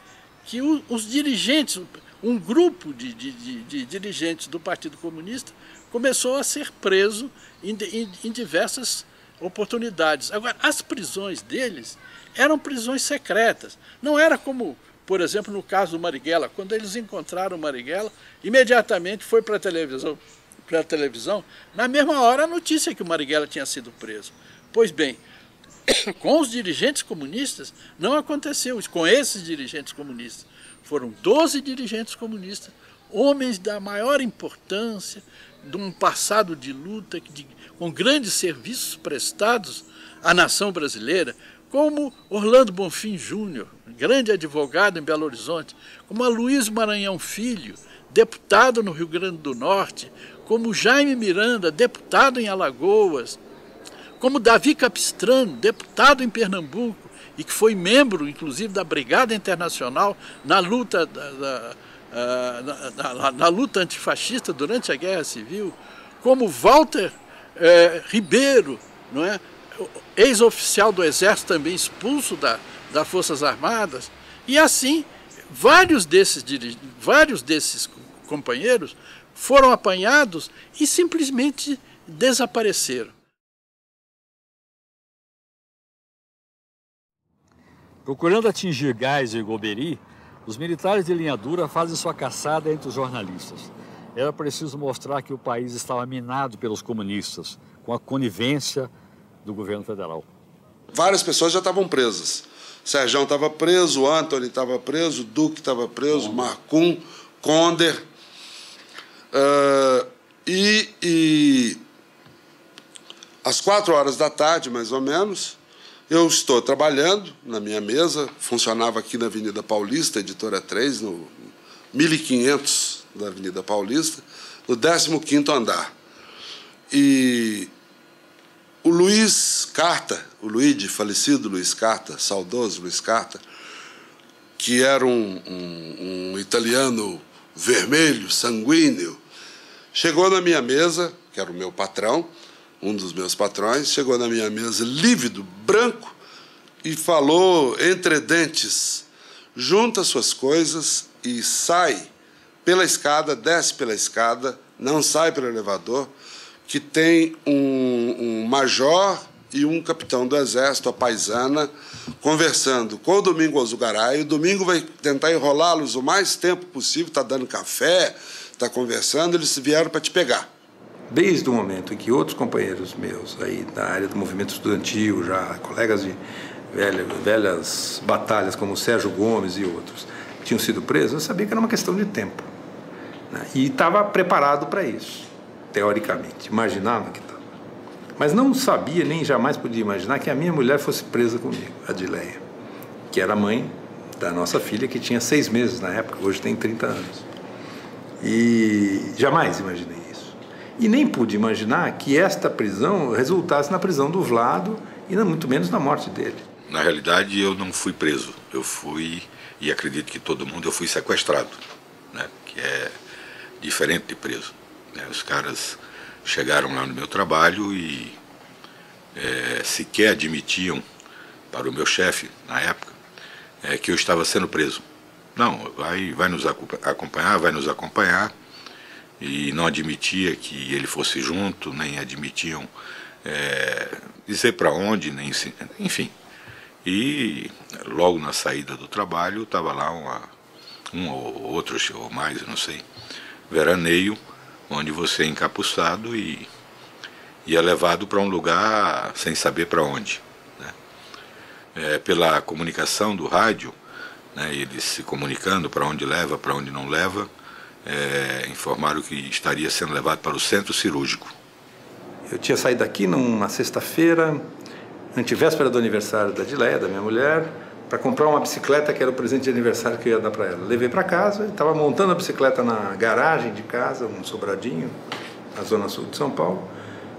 que os dirigentes, um grupo de dirigentes do Partido Comunista começou a ser preso em diversas oportunidades. Agora, as prisões deles eram prisões secretas. Não era como, por exemplo, no caso do Marighella. Quando eles encontraram o Marighella, imediatamente foi para a televisão, na mesma hora a notícia que o Marighella tinha sido preso. Pois bem, com os dirigentes comunistas não aconteceu isso. Com esses dirigentes comunistas foram 12 dirigentes comunistas, homens da maior importância, de um passado de luta, com grandes serviços prestados à nação brasileira, como Orlando Bonfim Júnior, grande advogado em Belo Horizonte, como Aloysio Maranhão Filho, deputado no Rio Grande do Norte, como Jaime Miranda, deputado em Alagoas, como Davi Capistrano, deputado em Pernambuco, e que foi membro, inclusive, da Brigada Internacional na luta, na luta antifascista durante a Guerra Civil, como Walter Ribeiro, não é? Ex-oficial do Exército, também expulso das Forças Armadas, e assim vários desses companheiros foram apanhados e simplesmente desapareceram. Procurando atingir Geisel e Golbery, os militares de linha dura fazem sua caçada entre os jornalistas. Era preciso mostrar que o país estava minado pelos comunistas, com a conivência do governo federal. Várias pessoas já estavam presas. Serjão estava preso, o Antony estava preso, o Duque estava preso, Marcum, Conder. Às 4 horas da tarde, mais ou menos, eu estou trabalhando na minha mesa, funcionava aqui na Avenida Paulista, Editora 3, no 1500 da Avenida Paulista, no 15º andar. E o Luiz Carta, o Luigi, falecido Luiz Carta, saudoso Luiz Carta, que era um italiano vermelho, sanguíneo, chegou na minha mesa, que era o meu patrão, um dos meus patrões, chegou na minha mesa lívido, branco, e falou entre dentes: junta suas coisas e sai pela escada, desce pela escada, não sai pelo elevador, que tem um major e um capitão do Exército, a paisana, conversando com o Domingo Azugaray. O Domingo vai tentar enrolá-los o mais tempo possível, está dando café, está conversando, eles vieram para te pegar. Desde o momento em que outros companheiros meus, aí da área do movimento estudantil, já colegas de velhas batalhas, como Sérgio Gomes e outros, tinham sido presos, eu sabia que era uma questão de tempo, né? E estava preparado para isso, teoricamente, imaginava que estava. Mas não sabia, nem jamais podia imaginar que a minha mulher fosse presa comigo, a Adileia, que era mãe da nossa filha, que tinha 6 meses na época, hoje tem 30 anos. E jamais imaginei. E nem pude imaginar que esta prisão resultasse na prisão do Vlado e muito menos na morte dele. Na realidade, eu não fui preso. Eu fui, e acredito que todo mundo, eu fui sequestrado, né? Que é diferente de preso, né? Os caras chegaram lá no meu trabalho e sequer admitiam para o meu chefe, na época, que eu estava sendo preso. Não, vai nos acompanhar, e não admitia que ele fosse junto, nem admitiam dizer para onde, nem, enfim. E logo na saída do trabalho estava lá um ou outro, ou mais, eu não sei, veraneio, onde você é encapuçado e é levado para um lugar sem saber para onde, né? Pela comunicação do rádio, né, eles se comunicando para onde leva, para onde não leva, informaram que estaria sendo levado para o centro cirúrgico. Eu tinha saído daqui numa sexta-feira, antevéspera do aniversário da Adileia, da minha mulher, para comprar uma bicicleta que era o presente de aniversário que eu ia dar para ela. Levei para casa, estava montando a bicicleta na garagem de casa, um sobradinho, na zona sul de São Paulo,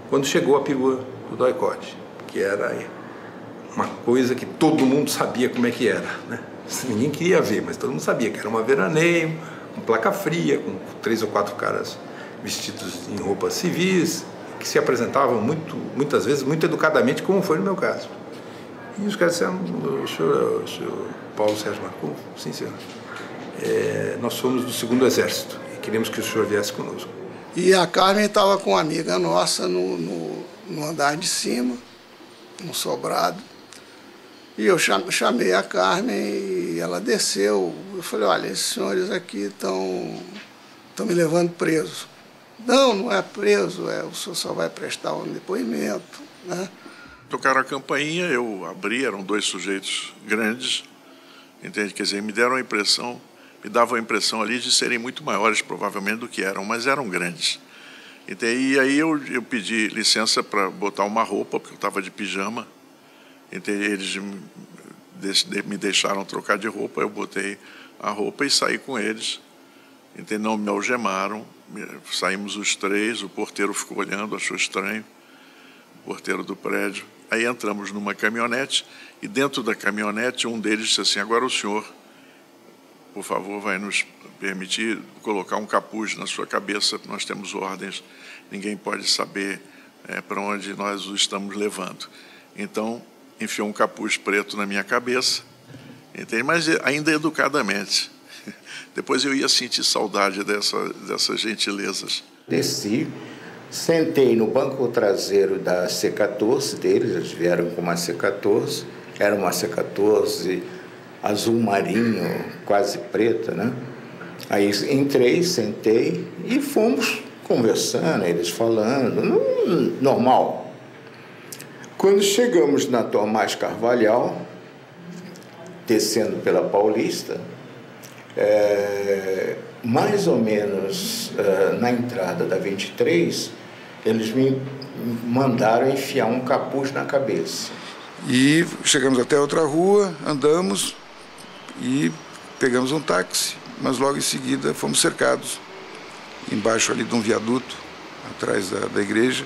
quando chegou a perua do Doicode, que era uma coisa que todo mundo sabia como é que era, né? Ninguém queria ver, mas todo mundo sabia que era uma veraneio, com placa fria, com 3 ou 4 caras vestidos em roupas civis, que se apresentavam muitas vezes muito educadamente, como foi no meu caso. E os caras disseram: o senhor Paulo Sérgio Marcon? Sim, senhor. Nós somos do 2º Exército e queremos que o senhor viesse conosco. E a Carmen estava com uma amiga nossa no andar de cima, no sobrado. E eu chamei a Carmen e ela desceu. Eu falei: olha, esses senhores aqui estão me levando preso. Não é preso, o senhor só vai prestar um depoimento, né? Tocaram a campainha, eu abri, eram 2 sujeitos grandes, entende? Quer dizer, me davam a impressão ali de serem muito maiores, provavelmente, do que eram, mas eram grandes. E aí eu pedi licença para botar uma roupa, porque eu estava de pijama. Eles me deixaram trocar de roupa, eu botei a roupa e saí com eles. Não me algemaram, saímos os 3, o porteiro ficou olhando, achou estranho, o porteiro do prédio. Aí entramos numa caminhonete e dentro da caminhonete um deles disse assim: agora o senhor, por favor, vai nos permitir colocar um capuz na sua cabeça, nós temos ordens, ninguém pode saber para onde nós o estamos levando. Então, enfiou um capuz preto na minha cabeça, entende? Mas ainda educadamente. Depois eu ia sentir saudade dessas gentilezas. Desci, sentei no banco traseiro da C14 deles, eles vieram com uma C14, era uma C14 azul marinho, quase preta, né? Aí entrei, sentei e fomos conversando, eles falando, normal. Quando chegamos na Tomás Carvalhal, descendo pela Paulista, mais ou menos na entrada da 23, eles me mandaram enfiar um capuz na cabeça. E chegamos até outra rua, andamos e pegamos um táxi, mas logo em seguida fomos cercados, embaixo ali de um viaduto, atrás da igreja,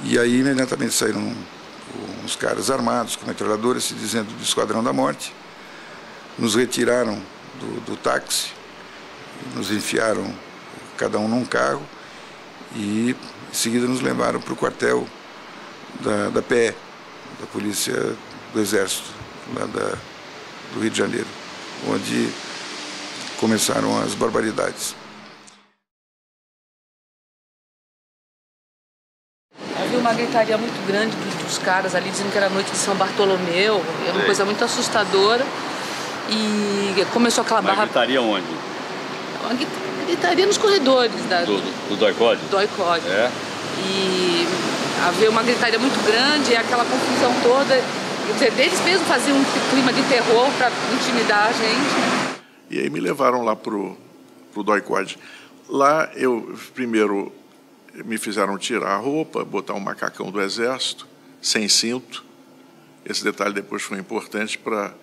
e aí imediatamente saíram uns caras armados com metralhadoras, se dizendo do Esquadrão da Morte, nos retiraram do táxi, nos enfiaram cada um num carro e em seguida nos levaram para o quartel da PE, da Polícia do Exército, lá do Rio de Janeiro, onde começaram as barbaridades. Havia uma gritaria muito grande dos caras ali, dizendo que era a noite de São Bartolomeu, era uma coisa muito assustadora. E começou aquela barra... gritaria onde? Uma gritaria nos corredores do Doicode? Do Doicode. E havia uma gritaria muito grande, aquela confusão toda. Quer dizer, eles mesmos faziam um clima de terror para intimidar a gente. E aí me levaram lá pro Doicode. Lá primeiro me fizeram tirar a roupa, botar um macacão do Exército, sem cinto. Esse detalhe depois foi importante para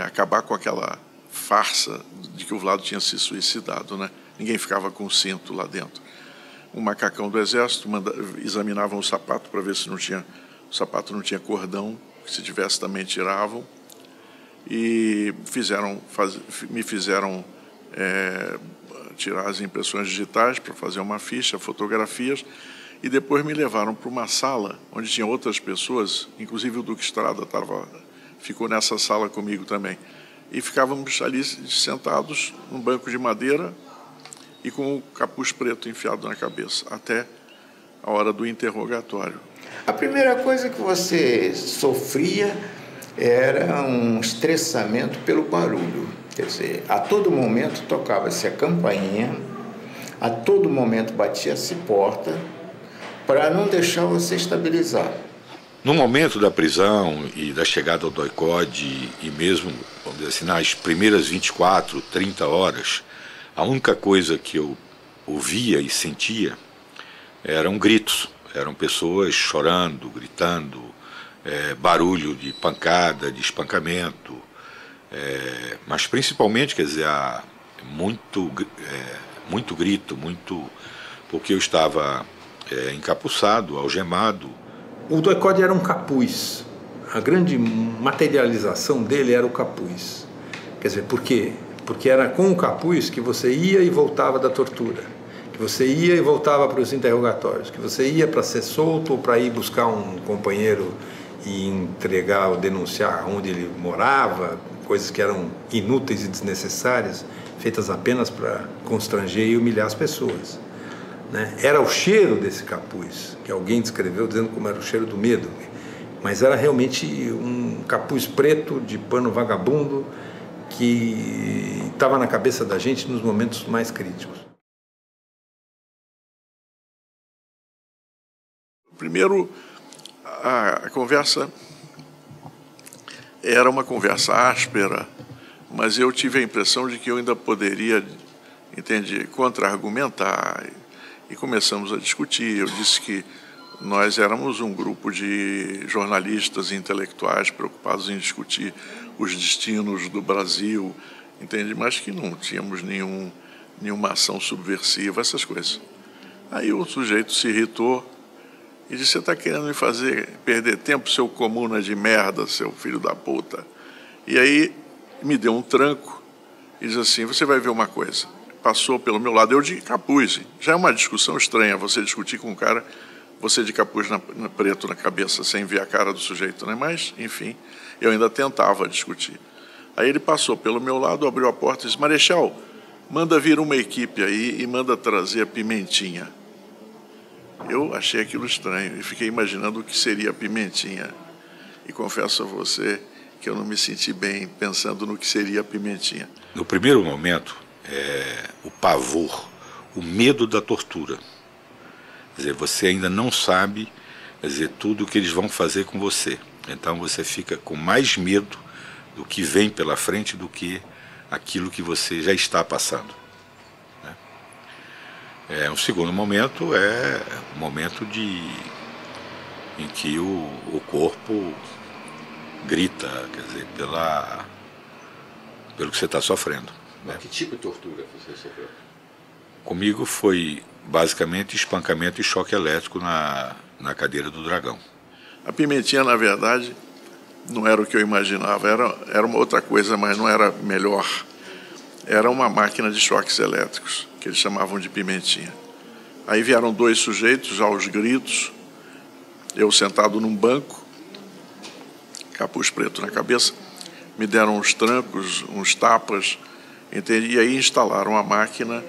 acabar com aquela farsa de que o Vlado tinha se suicidado, né? Ninguém ficava com cinto lá dentro. Um macacão do Exército, examinavam o sapato para ver se o sapato não tinha cordão, que se tivesse também tiravam. E me fizeram tirar as impressões digitais para fazer uma ficha, fotografias, e depois me levaram para uma sala onde tinha outras pessoas, inclusive o Duque Estrada ficou nessa sala comigo também. E ficávamos ali sentados num banco de madeira e com o capuz preto enfiado na cabeça, até a hora do interrogatório. A primeira coisa que você sofria era um estressamento pelo barulho. Quer dizer, a todo momento tocava-se a campainha, a todo momento batia-se porta, para não deixar você estabilizar. No momento da prisão e da chegada ao Doicode, e mesmo, vamos dizer assim, nas primeiras 24, 30 horas, a única coisa que eu ouvia e sentia eram gritos, eram pessoas chorando, gritando, barulho de pancada, de espancamento, Mas principalmente, quer dizer, muito grito, porque eu estava encapuçado, algemado. O doicode era um capuz. A grande materialização dele era o capuz. Quer dizer, por quê? Porque era com o capuz que você ia e voltava da tortura, que você ia e voltava para os interrogatórios, que você ia para ser solto ou para ir buscar um companheiro e entregar ou denunciar onde ele morava, coisas que eram inúteis e desnecessárias, feitas apenas para constranger e humilhar as pessoas. Né? Era o cheiro desse capuz, que alguém descreveu dizendo como era o cheiro do medo, mas era realmente um capuz preto de pano vagabundo que estava na cabeça da gente nos momentos mais críticos. Primeiro, a conversa era uma conversa áspera, mas eu tive a impressão de que eu ainda poderia, contra-argumentar. E começamos a discutir. Eu disse que nós éramos um grupo de jornalistas e intelectuais preocupados em discutir os destinos do Brasil, mas que não tínhamos nenhuma ação subversiva, essas coisas. Aí o sujeito se irritou e disse: você está querendo me fazer perder tempo, seu comuna de merda, seu filho da puta. E aí me deu um tranco e disse assim: você vai ver uma coisa. Passou pelo meu lado, eu de capuz. Já é uma discussão estranha você discutir com um cara, você de capuz preto na cabeça, sem ver a cara do sujeito, né? Mas, enfim, eu ainda tentava discutir. Aí ele passou pelo meu lado, abriu a porta e disse: Marechal, manda vir uma equipe aí e manda trazer a Pimentinha. Eu achei aquilo estranho e fiquei imaginando o que seria a Pimentinha. E confesso a você que eu não me senti bem pensando no que seria a Pimentinha. No primeiro momento, o pavor, o medo da tortura. Quer dizer, você ainda não sabe, quer dizer, tudo o que eles vão fazer com você. Então você fica com mais medo do que vem pela frente do que aquilo que você já está passando. Um segundo momento é o momento em que o corpo grita, quer dizer, pelo que você está sofrendo. Que tipo de tortura você sofreu? Comigo foi basicamente espancamento e choque elétrico na cadeira do dragão. A Pimentinha, na verdade, não era o que eu imaginava, era uma outra coisa, mas não era melhor. Era uma máquina de choques elétricos, que eles chamavam de Pimentinha. Aí vieram dois sujeitos, aos gritos, eu sentado num banco, capuz preto na cabeça, me deram uns trancos, uns tapas, e aí instalaram a máquina,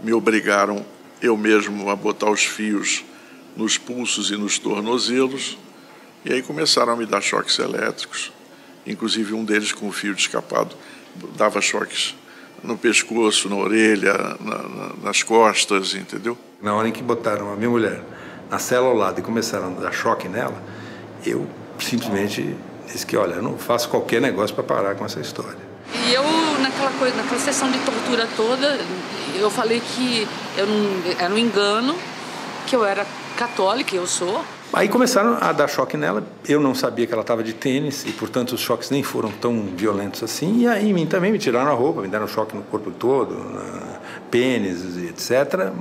me obrigaram eu mesmo a botar os fios nos pulsos e nos tornozelos, e aí começaram a me dar choques elétricos, inclusive um deles com o fio de escapado, dava choques no pescoço, na orelha, nas costas, entendeu? Na hora em que botaram a minha mulher na cela ao lado e começaram a dar choque nela, eu simplesmente disse que, olha, eu não faço qualquer negócio para parar com essa história. E eu, naquela sessão de tortura toda, eu falei que era um engano, que eu era católica, eu sou. Aí começaram a dar choque nela, eu não sabia que ela estava de tênis e, portanto, os choques nem foram tão violentos assim. E aí em mim também me tiraram a roupa, me deram choque no corpo todo, pênis, etc.,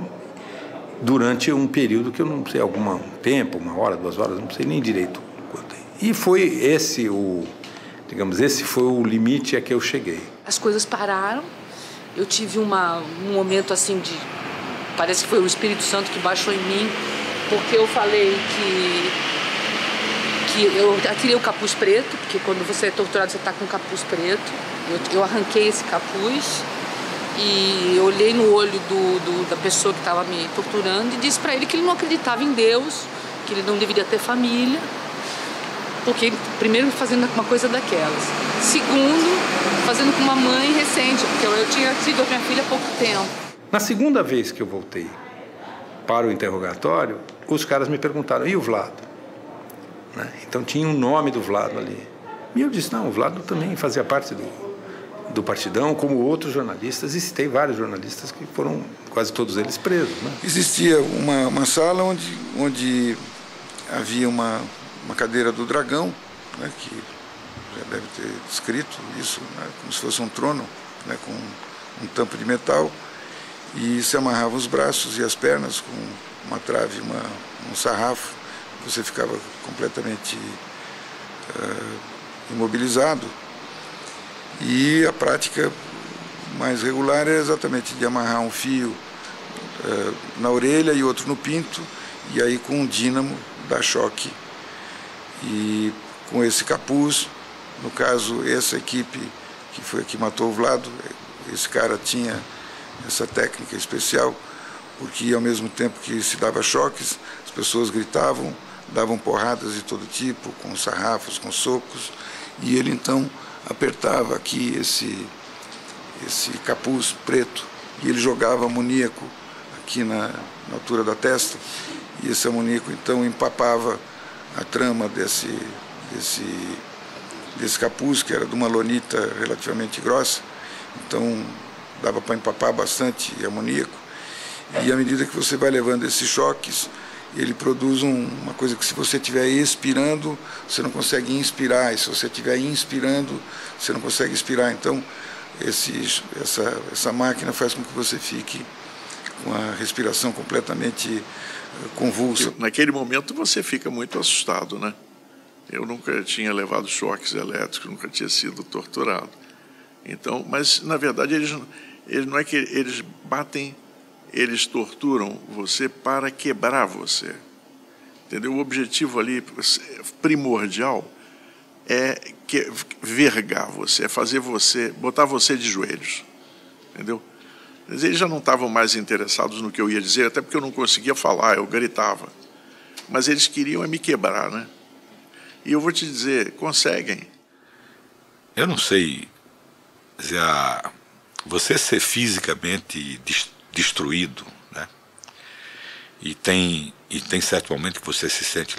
durante um período que eu não sei, um tempo, 1 hora, 2 horas, não sei nem direito quanto. E foi esse foi o limite a que eu cheguei. As coisas pararam, eu tive um momento assim parece que foi o Espírito Santo que baixou em mim, porque eu falei que eu atirei o capuz preto, porque quando você é torturado você está com o capuz preto. Eu arranquei esse capuz e olhei no olho da pessoa que estava me torturando e disse para ele que ele não acreditava em Deus, que ele não deveria ter família, porque primeiro fazendo uma coisa daquelas, segundo fazendo com uma mãe recente, porque eu tinha tido a minha filha há pouco tempo. Na segunda vez que eu voltei para o interrogatório, os caras me perguntaram: e o Vlado? Né? Então tinha um nome do Vlado ali. E eu disse: não, o Vlado também fazia parte do Partidão, como outros jornalistas, e citei vários jornalistas que foram quase todos eles presos. Né? Existia uma sala onde havia uma cadeira do dragão, né, que já deve ter descrito isso, né, como se fosse um trono, né, com um tampo de metal, e se amarravam os braços e as pernas com uma trave, um sarrafo. Você ficava completamente imobilizado. E a prática mais regular é exatamente de amarrar um fio na orelha e outro no pinto, e aí com um dínamo dar choque. E com esse capuz, no caso, essa equipe que foi a que matou o Vlado, esse cara tinha essa técnica especial, porque ao mesmo tempo que se dava choques, as pessoas gritavam, davam porradas de todo tipo, com sarrafos, com socos, e ele então apertava aqui esse capuz preto, e ele jogava amoníaco aqui na altura da testa, e esse amoníaco então empapava a trama desse capuz, que era de uma lonita relativamente grossa, então dava para empapar bastante amoníaco, e à medida que você vai levando esses choques, ele produz uma coisa que, se você estiver expirando, você não consegue inspirar, e se você estiver inspirando, você não consegue expirar. Então, essa máquina faz com que você fique com a respiração completamente convulsa. Naquele momento você fica muito assustado, né? Eu nunca tinha levado choques elétricos, nunca tinha sido torturado. Então, mas, na verdade, eles não é que eles batem, eles torturam você para quebrar você. Entendeu? O objetivo ali primordial é vergar você, é fazer você, botar você de joelhos. Entendeu? Mas eles já não estavam mais interessados no que eu ia dizer, até porque eu não conseguia falar, eu gritava. Mas eles queriam me quebrar, né? E eu vou te dizer, conseguem. Eu não sei, você ser fisicamente destruído, né? E tem certo momento que você se sente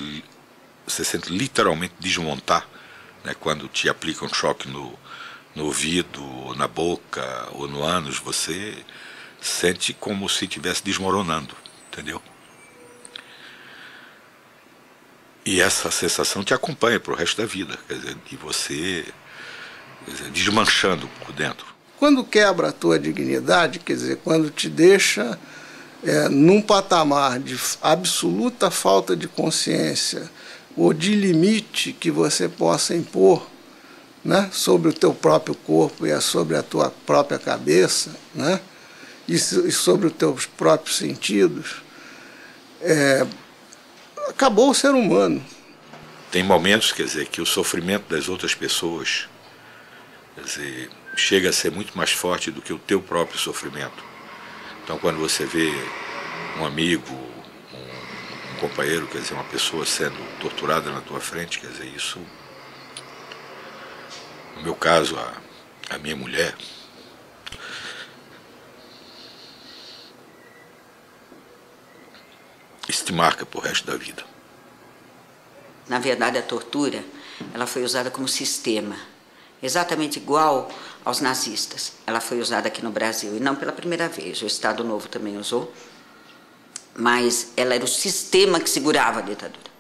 literalmente desmontar, né? Quando te aplicam choque no ouvido, ou na boca, ou no ânus, você sente como se estivesse desmoronando, entendeu? E essa sensação te acompanha para o resto da vida, quer dizer, de você desmanchando por dentro. Quando quebra a tua dignidade, quer dizer, quando te deixa num patamar de absoluta falta de consciência ou de limite que você possa impor, né, sobre o teu próprio corpo e sobre a tua própria cabeça, né, e sobre os teus próprios sentidos, acabou o ser humano. Tem momentos, quer dizer, que o sofrimento das outras pessoas, quer dizer, chega a ser muito mais forte do que o teu próprio sofrimento. Então, quando você vê um amigo, um companheiro, quer dizer, uma pessoa sendo torturada na tua frente, quer dizer, isso, no meu caso, a minha mulher, isso te marca pro resto da vida. Na verdade, a tortura, ela foi usada como sistema, exatamente igual aos nazistas. Ela foi usada aqui no Brasil, e não pela primeira vez, o Estado Novo também usou, mas ela era o sistema que segurava a ditadura.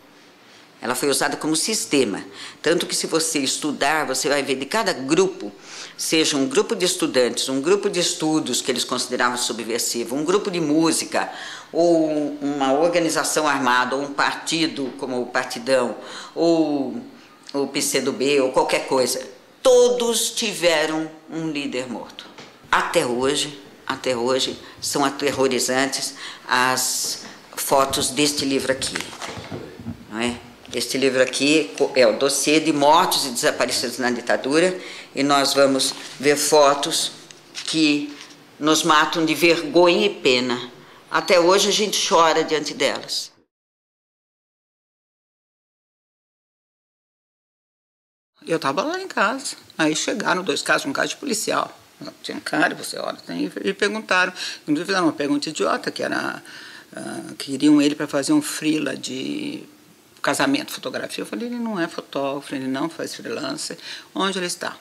Ela foi usada como sistema, tanto que, se você estudar, você vai ver de cada grupo, seja um grupo de estudantes, um grupo de estudos que eles consideravam subversivo, um grupo de música, ou uma organização armada, ou um partido como o Partidão, ou o PCdoB, ou qualquer coisa, todos tiveram um líder morto. Até hoje, são aterrorizantes as fotos deste livro aqui, não é? Este livro aqui é o dossiê de mortos e desaparecidos na ditadura, e nós vamos ver fotos que nos matam de vergonha e pena. Até hoje a gente chora diante delas. Eu estava lá em casa, aí chegaram 2 casos, um caso de policial. Tinha um cara, você olha, e perguntaram, inclusive fizeram uma pergunta idiota, que era, queriam ele para fazer um freela de casamento, fotografia. Eu falei, ele não é fotógrafo, ele não faz freelancer. Onde ele está?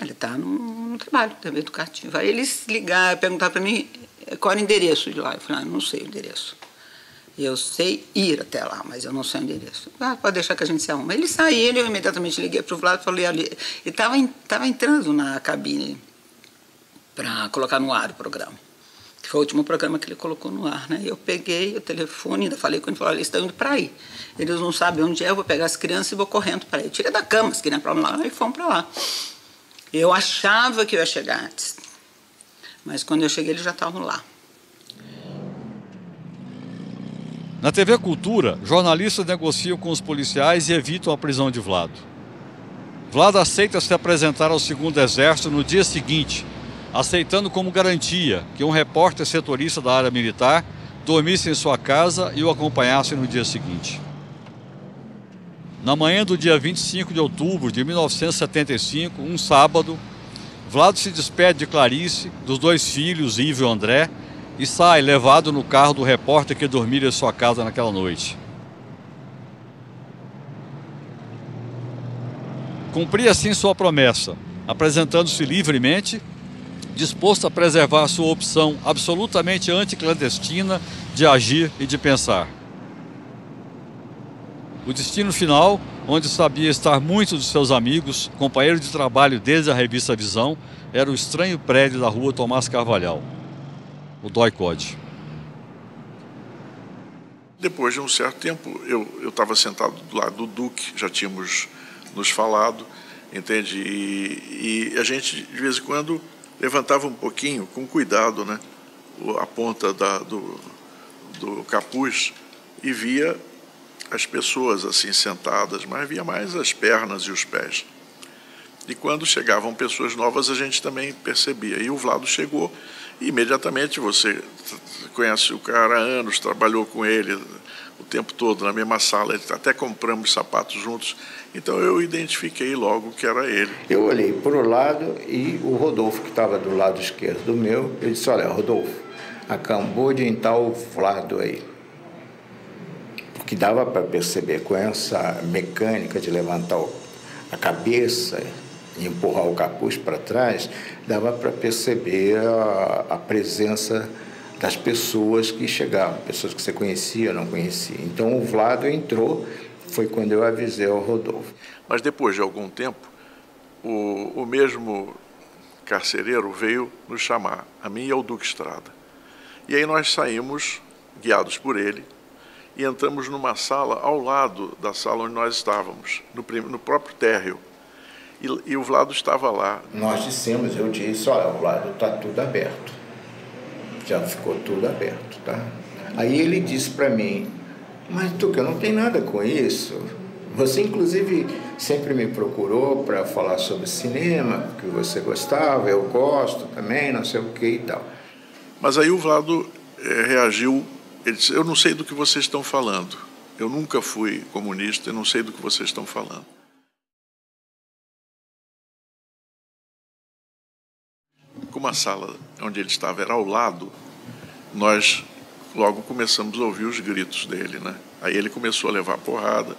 Ele está no trabalho, também educativo. Aí eles ligaram, perguntaram para mim qual era o endereço de lá. Eu falei, não sei o endereço. Eu sei ir até lá, mas eu não sei o endereço. Pode deixar que a gente se arruma. Ele saiu, eu imediatamente liguei para o Vlado e falei ali. Ele estava entrando na cabine para colocar no ar o programa. Que foi o último programa que ele colocou no ar, né? Eu peguei o telefone, ainda falei com ele, falei, eles estão indo para aí. Eles não sabem onde é, eu vou pegar as crianças e vou correndo para aí. Tirei da cama, as crianças para lá e fomos para lá. Eu achava que eu ia chegar antes, mas quando eu cheguei eles já estavam lá. Na TV Cultura, jornalistas negociam com os policiais e evitam a prisão de Vlado. Vlado aceita se apresentar ao 2º Exército no dia seguinte, aceitando como garantia que um repórter setorista da área militar dormisse em sua casa e o acompanhasse no dia seguinte. Na manhã do dia 25 de outubro de 1975, um sábado, Vlado se despede de Clarice, dos 2 filhos, Ivo e André, e sai levado no carro do repórter que dormira em sua casa naquela noite. Cumpria assim sua promessa, apresentando-se livremente, disposto a preservar sua opção absolutamente anticlandestina de agir e de pensar. O destino final, onde sabia estar muitos de seus amigos, companheiros de trabalho desde a revista Visão, era o estranho prédio da rua Tomás Carvalhal, o DOI-CODE. Depois de um certo tempo, eu estava sentado do lado do Duque, já tínhamos nos falado, entende? E a gente, de vez em quando, levantava um pouquinho, com cuidado, né, a ponta do capuz e via as pessoas assim sentadas, mas via mais as pernas e os pés. E quando chegavam pessoas novas, a gente também percebia. E o Vlado chegou e imediatamente você conhece o cara há anos, trabalhou com ele o tempo todo na mesma sala, até compramos sapatos juntos. Então eu identifiquei logo que era ele. Eu olhei para o lado e o Rodolfo, que estava do lado esquerdo do meu, eu disse, olha, Rodolfo, acabou de entrar o Vlado aí. Porque dava para perceber com essa mecânica de levantar a cabeça e empurrar o capuz para trás, dava para perceber a presença das pessoas que chegavam, pessoas que você conhecia ou não conhecia. Então o Vlado entrou, foi quando eu avisei ao Rodolfo. Mas depois de algum tempo, o mesmo carcereiro veio nos chamar, a mim e ao Duque Estrada. E aí nós saímos, guiados por ele, e entramos numa sala ao lado da sala onde nós estávamos, no próprio térreo. E o Vlado estava lá. Nós dissemos, eu disse, olha, Vlado, está tudo aberto. Já ficou tudo aberto, tá? Aí ele disse para mim, mas Tuca, não tem nada com isso. Você, inclusive, sempre me procurou para falar sobre cinema, que você gostava, eu gosto também, não sei o que e tal. Mas aí o Vlado reagiu, ele disse, eu não sei do que vocês estão falando. Eu nunca fui comunista, eu não sei do que vocês estão falando. Como a sala onde ele estava era ao lado, nós logo começamos a ouvir os gritos dele, né? Aí ele começou a levar porrada,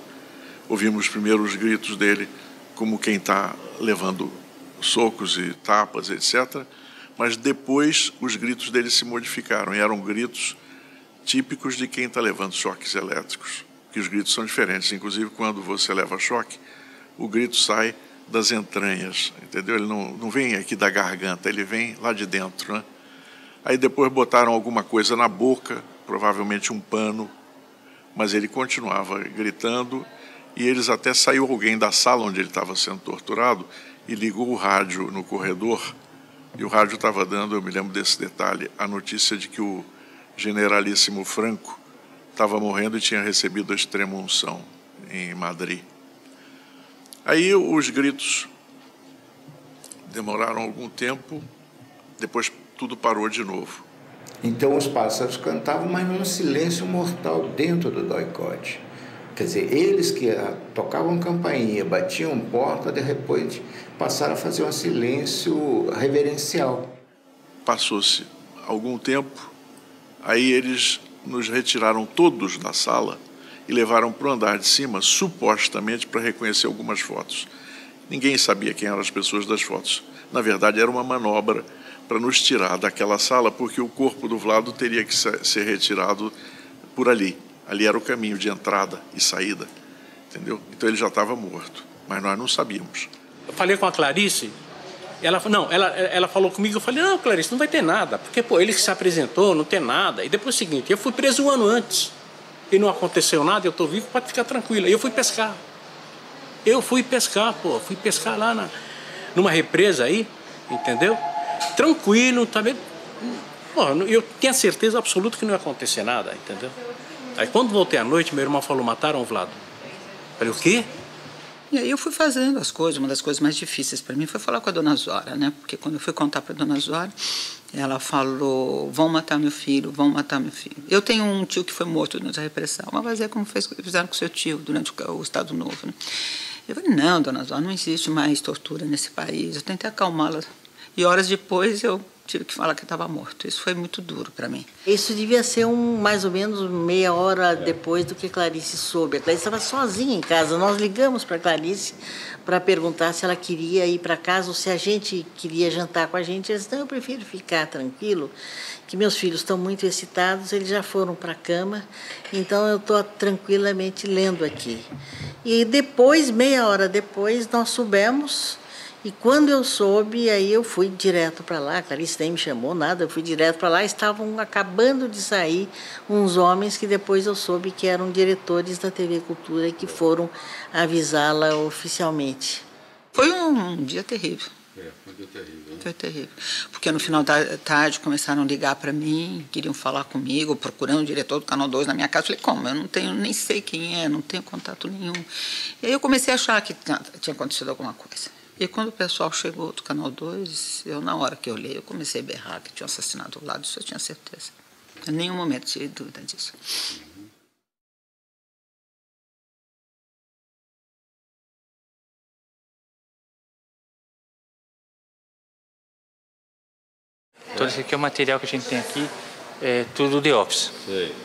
ouvimos primeiro os gritos dele como quem está levando socos e tapas, etc. Mas depois os gritos dele se modificaram e eram gritos típicos de quem está levando choques elétricos, que os gritos são diferentes. Inclusive, quando você leva choque, o grito sai das entranhas, entendeu? Ele não vem aqui da garganta, ele vem lá de dentro, né? Aí depois botaram alguma coisa na boca, provavelmente um pano, mas ele continuava gritando e eles até saiu alguém da sala onde ele estava sendo torturado e ligou o rádio no corredor e o rádio estava dando, eu me lembro desse detalhe, a notícia de que o generalíssimo Franco estava morrendo e tinha recebido a extrema unção em Madrid. Aí os gritos demoraram algum tempo, depois tudo parou de novo. Então os pássaros cantavam, mas num silêncio mortal dentro do DOI-CODE. Quer dizer, eles que tocavam campainha, batiam porta, de repente passaram a fazer um silêncio reverencial. Passou-se algum tempo, aí eles nos retiraram todos da sala e levaram para o andar de cima, supostamente para reconhecer algumas fotos. Ninguém sabia quem eram as pessoas das fotos. Na verdade, era uma manobra para nos tirar daquela sala, porque o corpo do Vlado teria que ser retirado por ali, Ali era o caminho de entrada e saída, entendeu? Então ele já estava morto, mas nós não sabíamos. Eu falei com a Clarice, ela falou comigo, eu falei, não, Clarice, não vai ter nada, porque pô, ele que se apresentou, não tem nada. E depois é o seguinte, eu fui preso 1 ano antes e não aconteceu nada, eu estou vivo, pode ficar tranquila. E eu fui pescar. Fui pescar lá numa represa aí, entendeu? Tranquilo, também. Eu tinha certeza absoluta que não ia acontecer nada, entendeu? Aí quando voltei à noite, meu irmão falou, mataram o Vlado. Eu falei, o quê? E aí eu fui fazendo as coisas. Uma das coisas mais difíceis para mim foi falar com a dona Zora, né? Porque quando eu fui contar para a dona Zora, ela falou, vão matar meu filho, vão matar meu filho. Eu tenho um tio que foi morto durante a repressão, mas vai ver como fizeram com seu tio durante o Estado Novo, né? Eu falei, não, dona Zora, não existe mais tortura nesse país. Eu tentei acalmá-la. E horas depois eu tive que falar que estava morto. Isso foi muito duro para mim. Isso devia ser mais ou menos meia hora depois do que Clarice soube. A Clarice estava sozinha em casa. Nós ligamos para a Clarice para perguntar se ela queria ir para casa ou se a gente queria jantar com a gente. Ela disse, não, eu prefiro ficar tranquilo, que meus filhos estão muito excitados, eles já foram para a cama, então eu estou tranquilamente lendo aqui. E depois, meia hora depois, nós soubemos. E quando eu soube, aí eu fui direto para lá, a Clarice nem me chamou, nada, eu fui direto para lá, estavam acabando de sair uns homens que depois eu soube que eram diretores da TV Cultura e que foram avisá-la oficialmente. Foi um dia terrível. Foi um dia terrível. Foi terrível. Porque no final da tarde começaram a ligar para mim, queriam falar comigo, procurando o diretor do Canal 2 na minha casa. Eu falei, como? Eu não tenho, nem sei quem é, não tenho contato nenhum. E aí eu comecei a achar que tinha acontecido alguma coisa. E quando o pessoal chegou do Canal 2, na hora que eu olhei, eu comecei a berrar que tinham assassinado o Vlado, isso eu tinha certeza. Em nenhum momento tive dúvida disso. Todo esse aqui é o material que a gente tem aqui, é tudo de office. Sei.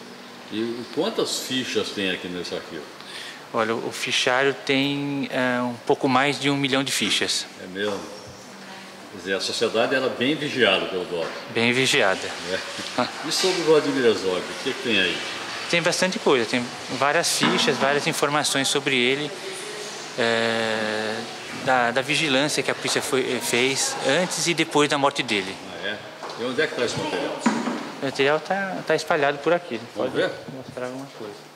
E quantas fichas tem aqui nesse arquivo? Olha, o fichário tem um pouco mais de 1 milhão de fichas. É mesmo? Quer dizer, a sociedade era bem vigiada pelo DOP. Bem vigiada. É. E sobre o Vladimir Herzog, o que tem aí? Tem bastante coisa, tem várias fichas, várias informações sobre ele, da vigilância que a polícia fez antes e depois da morte dele. Ah, é? E onde é que está esse material? O material está espalhado por aqui. Pode ver? Mostrar alguma coisa.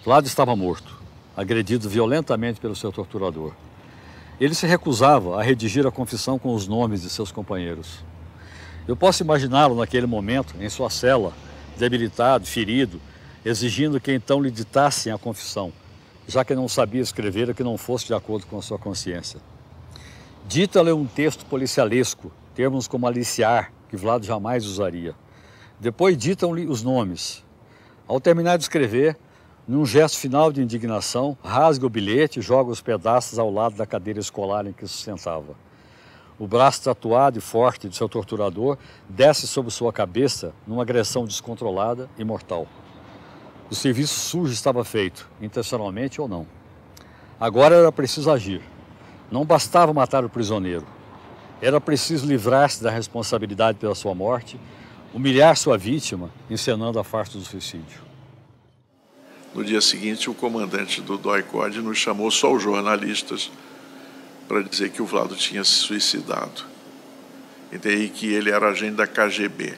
Vlado estava morto, agredido violentamente pelo seu torturador. Ele se recusava a redigir a confissão com os nomes de seus companheiros. Eu posso imaginá-lo naquele momento, em sua cela, debilitado, ferido, exigindo que então lhe ditassem a confissão, já que não sabia escrever o que não fosse de acordo com a sua consciência. Dita-lhe um texto policialesco, termos como aliciar, que Vlado jamais usaria. Depois ditam-lhe os nomes. Ao terminar de escrever, num gesto final de indignação, rasga o bilhete e joga os pedaços ao lado da cadeira escolar em que sustentava. O braço tatuado e forte de seu torturador desce sobre sua cabeça numa agressão descontrolada e mortal. O serviço sujo estava feito, intencionalmente ou não. Agora era preciso agir. Não bastava matar o prisioneiro. Era preciso livrar-se da responsabilidade pela sua morte, humilhar sua vítima, encenando a farsa do suicídio. No dia seguinte, o comandante do DOI-CODE nos chamou só os jornalistas para dizer que o Vlado tinha se suicidado. E daí que ele era agente da KGB.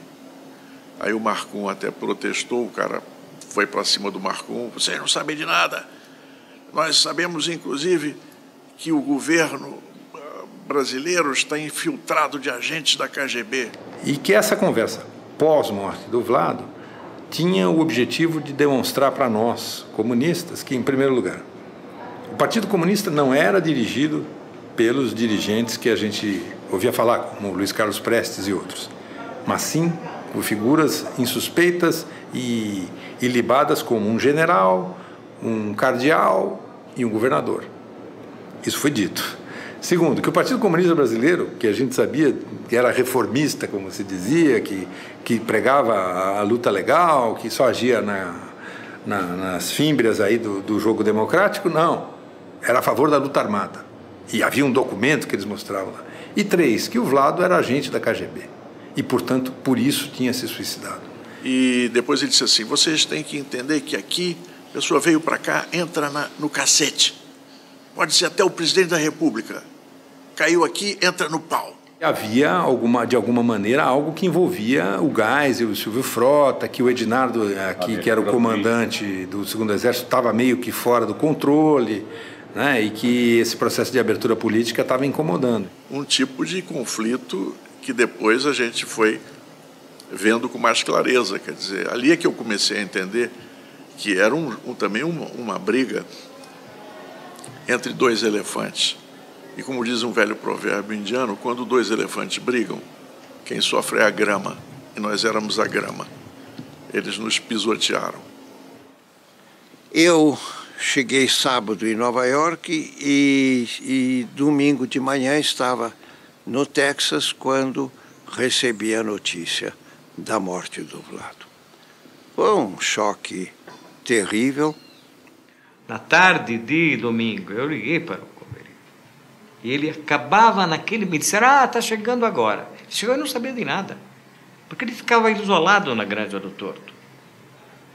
Aí o Marcum até protestou, o cara foi para cima do Marcum, vocês não sabem de nada. Nós sabemos, inclusive, que o governo brasileiro está infiltrado de agentes da KGB. E que essa conversa pós-morte do Vlado tinha o objetivo de demonstrar para nós, comunistas, que, em primeiro lugar, o Partido Comunista não era dirigido pelos dirigentes que a gente ouvia falar, como Luiz Carlos Prestes e outros, mas sim por figuras insuspeitas e ilibadas como um general, um cardeal e um governador. Isso foi dito. Segundo, que o Partido Comunista Brasileiro, que a gente sabia que era reformista, como se dizia, que pregava a luta legal, que só agia nas fímbrias aí do jogo democrático, não. Era a favor da luta armada. E havia um documento que eles mostravam lá. E 3, que o Vlado era agente da KGB e, portanto, por isso tinha se suicidado. E depois ele disse assim, vocês têm que entender que aqui, a pessoa veio para cá, entra no cacete. Pode ser até o presidente da República. Caiu aqui, entra no pau. Havia, de alguma maneira, algo que envolvia o Geisel, o Silvio Frota, que o Ednardo, aqui, que era o comandante do Segundo Exército, estava meio que fora do controle, né, e que esse processo de abertura política estava incomodando. Um tipo de conflito que depois a gente foi vendo com mais clareza. Quer dizer, ali é que eu comecei a entender que era também uma briga entre dois elefantes. E como diz um velho provérbio indiano, quando dois elefantes brigam, quem sofre é a grama. E nós éramos a grama. Eles nos pisotearam. Eu cheguei sábado em Nova York e domingo de manhã estava no Texas quando recebi a notícia da morte do Vlado. Foi um choque terrível. Na tarde de domingo, eu liguei para o Coverini. E ele acabava me disseram, está chegando agora. Ele chegou e não sabia de nada, porque ele ficava isolado na Granja do Torto.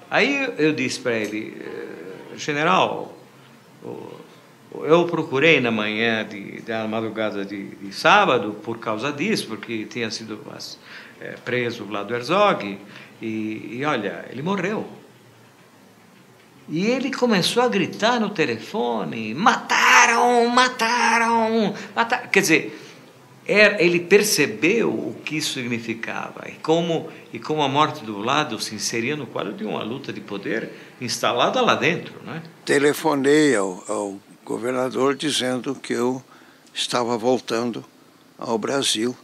Aí eu disse para ele, general, eu procurei na manhã da madrugada de sábado por causa disso, porque tinha sido preso o Vlado Herzog, e olha, ele morreu. E ele começou a gritar no telefone, mataram. Quer dizer, ele percebeu o que isso significava e como a morte do Vlado se inseria no quadro de uma luta de poder instalada lá dentro, né? Telefonei ao governador dizendo que eu estava voltando ao Brasil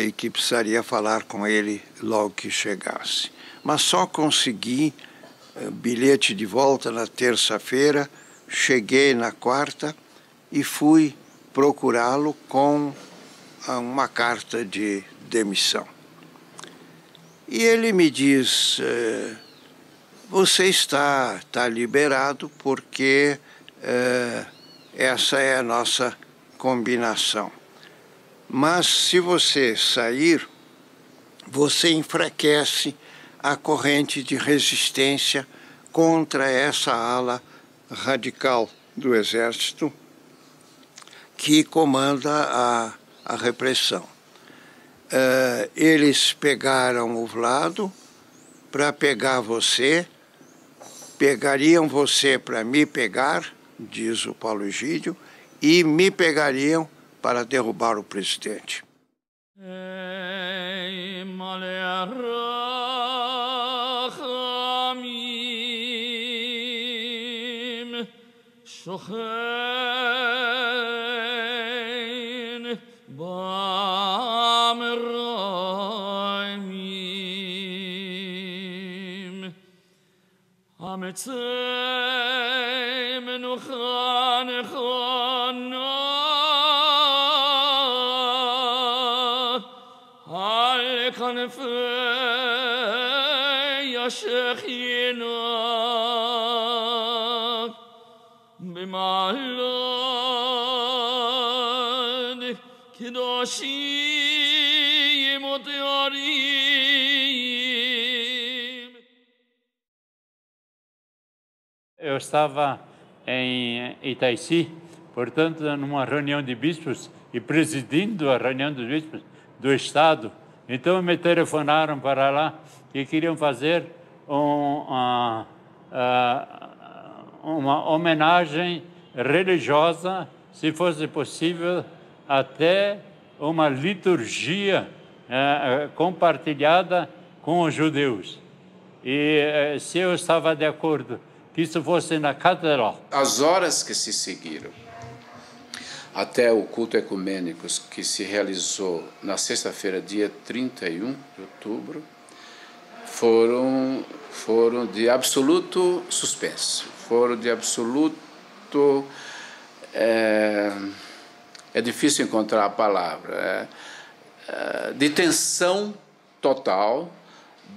e que precisaria falar com ele logo que chegasse. Mas só consegui bilhete de volta na terça-feira, cheguei na quarta e fui procurá-lo com uma carta de demissão. E ele me diz, você está liberado porque essa é a nossa combinação. Mas se você sair, você enfraquece a corrente de resistência contra essa ala radical do Exército que comanda a repressão. Eles pegaram o Vlado para pegar você, pegariam você para me pegar, diz o Paulo Egídio, e me pegariam para derrubar o presidente. Eu estava em Itaici, portanto, numa reunião de bispos e presidindo a reunião dos bispos do Estado. Então, me telefonaram para lá que queriam fazer uma homenagem religiosa, se fosse possível, até uma liturgia compartilhada com os judeus. E se eu estava de acordo que isso fosse na catedral. As horas que se seguiram até o culto ecumênico que se realizou na sexta-feira, dia 31 de outubro, foram de absoluto suspense, foram de absoluto... É difícil encontrar a palavra, de tensão total,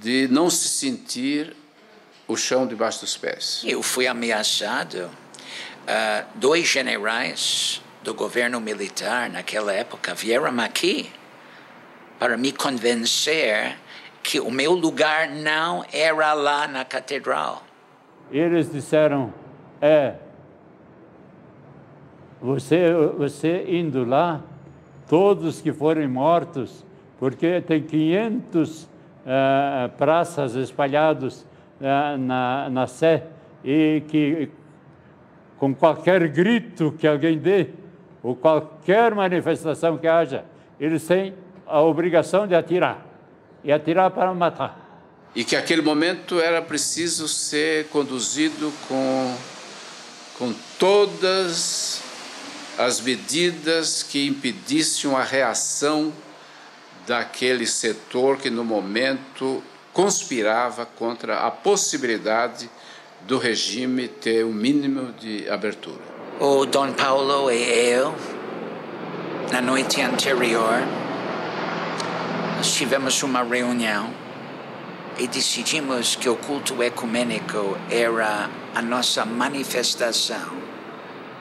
de não se sentir o chão debaixo dos pés. Eu fui ameaçado, dois do governo militar naquela época vieram aqui para me convencer que o meu lugar não era lá na catedral. Eles disseram, você indo lá, todos que forem mortos, porque tem 500 praças espalhadas na Sé, e que com qualquer grito que alguém dê, ou qualquer manifestação que haja, eles têm a obrigação de atirar, e atirar para matar. E que aquele momento era preciso ser conduzido com todas as medidas que impedissem a reação daquele setor que no momento conspirava contra a possibilidade do regime ter o mínimo de abertura. O Dom Paulo e eu, na noite anterior, nós tivemos uma reunião e decidimos que o culto ecumênico era a nossa manifestação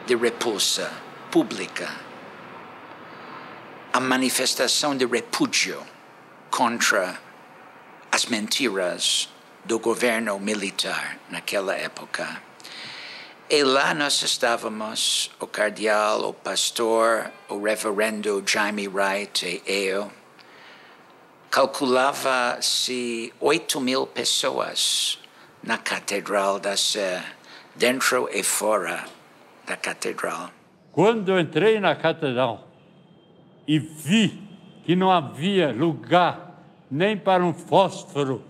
de repulsa pública, a manifestação de repúdio contra as mentiras do governo militar naquela época. E lá nós estávamos, o cardeal, o pastor, o reverendo Jaime Wright e eu. Calculava-se 8.000 pessoas na Catedral da Sé, dentro e fora da Catedral. Quando eu entrei na Catedral e vi que não havia lugar nem para um fósforo,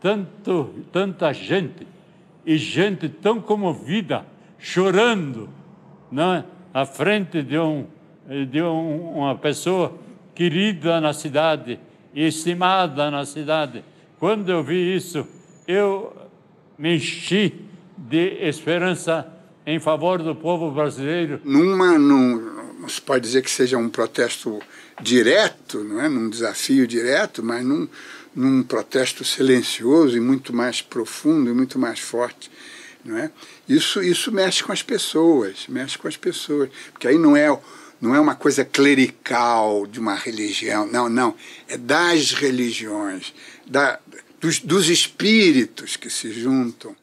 tanta gente, e gente tão comovida, chorando, né, à frente de uma pessoa querida na cidade, estimada na cidade. Quando eu vi isso, eu me enchi de esperança em favor do povo brasileiro. Não se pode dizer que seja um protesto direto, não é? Num desafio direto, mas num protesto silencioso e muito mais profundo e muito mais forte, não é? Isso mexe com as pessoas, porque aí não é uma coisa clerical de uma religião, não, é das religiões, dos espíritos que se juntam.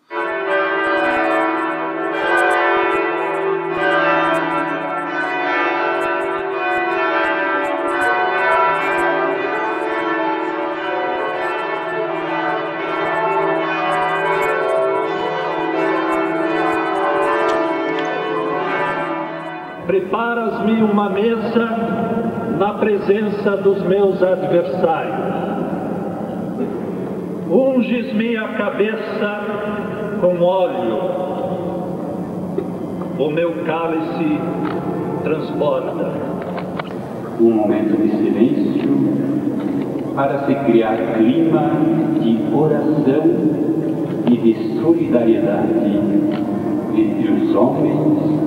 Preparas-me uma mesa na presença dos meus adversários. Unges-me a cabeça com óleo. O meu cálice transborda. Um momento de silêncio para se criar clima de oração e de solidariedade entre os homens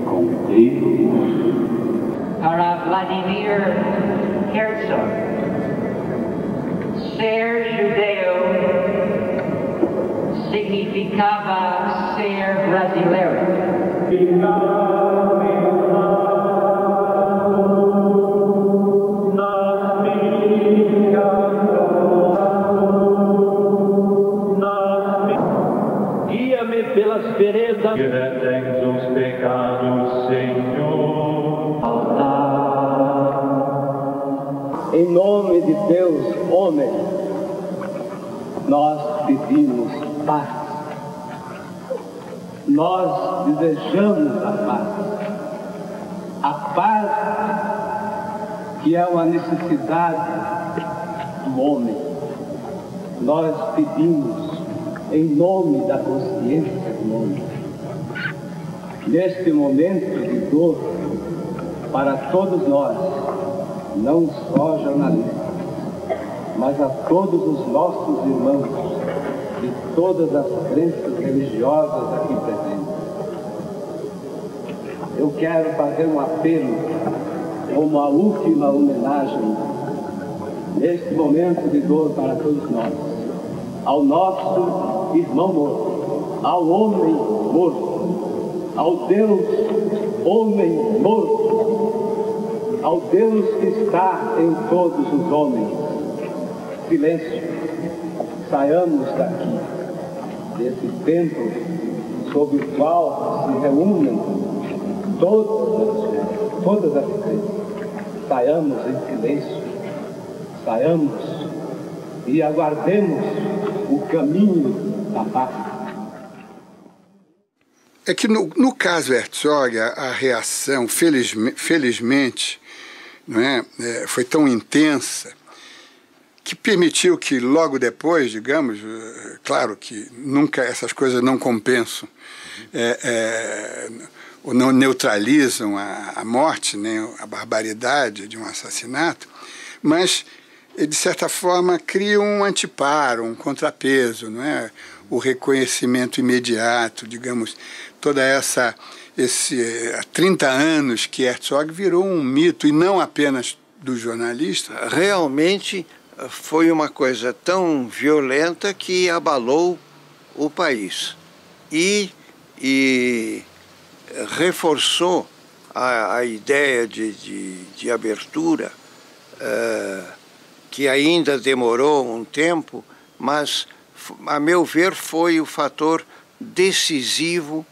com Deus. Para Vladimir Herzog, ser judeu significava ser brasileiro. Pelas veredas que retens os pecados, Senhor. Em nome de Deus, homem, nós pedimos paz. Nós desejamos a paz que é uma necessidade do homem. Nós pedimos em nome da consciência do homem. Neste momento de dor, para todos nós, não só jornalistas, mas a todos os nossos irmãos de todas as crenças religiosas aqui presentes, eu quero fazer um apelo como a última homenagem, neste momento de dor para todos nós, ao nosso irmão morto, ao homem morto, ao Deus homem morto, ao Deus que está em todos os homens. Silêncio, saiamos daqui, desse templo sob o qual se reúnem todas as crenças. Saiamos em silêncio, saiamos e aguardemos o caminho da paz. É que no caso Herzog, a reação, felizmente, não é, foi tão intensa que permitiu que logo depois, digamos, claro que nunca essas coisas não compensam, ou não neutralizam a morte, nem a barbaridade de um assassinato, mas, de certa forma, criam um anteparo, um contrapeso, não é? O reconhecimento imediato, digamos, toda há 30 anos que Herzog virou um mito, e não apenas do jornalista. Realmente foi uma coisa tão violenta que abalou o país e reforçou a ideia de abertura, que ainda demorou um tempo, mas, a meu ver, foi o fator decisivo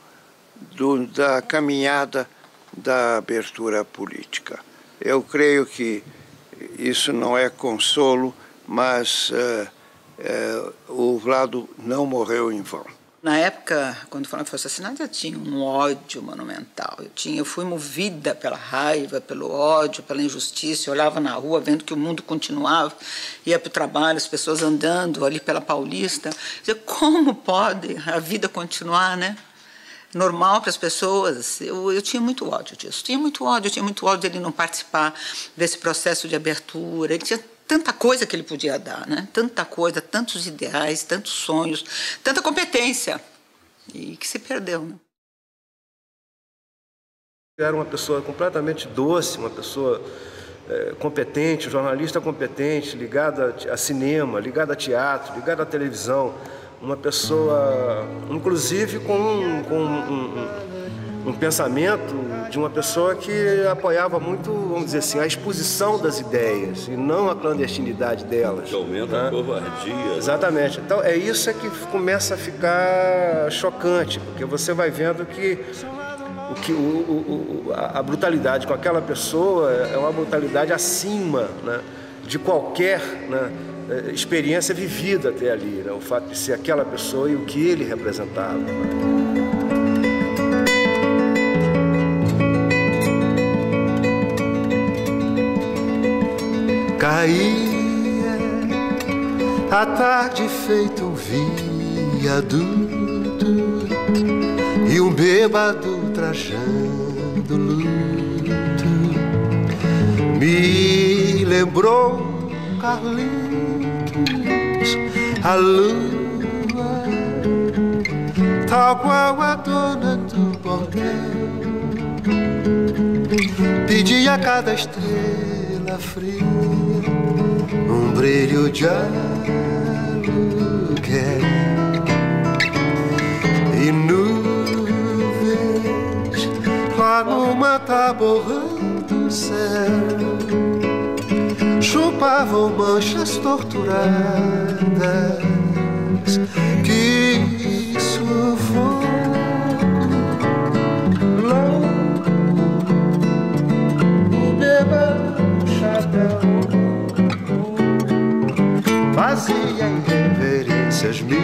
da caminhada da abertura política. Eu creio que isso não é consolo, mas o Vlado não morreu em vão. Na época, quando o Flávio foi assassinado, eu tinha um ódio monumental. Eu fui movida pela raiva, pelo ódio, pela injustiça. Eu olhava na rua, vendo que o mundo continuava, ia para o trabalho, as pessoas andando ali pela Paulista. Dizia, como pode a vida continuar, né? Normal para as pessoas. Eu tinha muito ódio disso. Eu tinha muito ódio dele não participar desse processo de abertura. Ele tinha tanta coisa que ele podia dar, né? Tanta coisa, tantos ideais, tantos sonhos, tanta competência, e que se perdeu, né? Era uma pessoa completamente doce, uma pessoa competente, um jornalista competente, ligada a cinema, ligada a teatro, ligada à televisão, uma pessoa, inclusive, com um pensamento de uma pessoa que apoiava muito, vamos dizer assim, a exposição das ideias e não a clandestinidade delas. Que aumenta a covardia. Exatamente. Então, isso que começa a ficar chocante, porque você vai vendo que a brutalidade com aquela pessoa é uma brutalidade acima, né, de qualquer, né, experiência vivida até ali, né, o fato de ser aquela pessoa e o que ele representava. Né. Caía a tarde feito um viaduto e um bêbado trajando luto me lembrou Carlitos, a lua, tal qual a dona do bordel, pedia a cada estrela fria um brilho de aluguel e nuvens lá numa tábua do céu chupavam manchas torturadas que sufoco o bêbado chapéu fazia reverências mil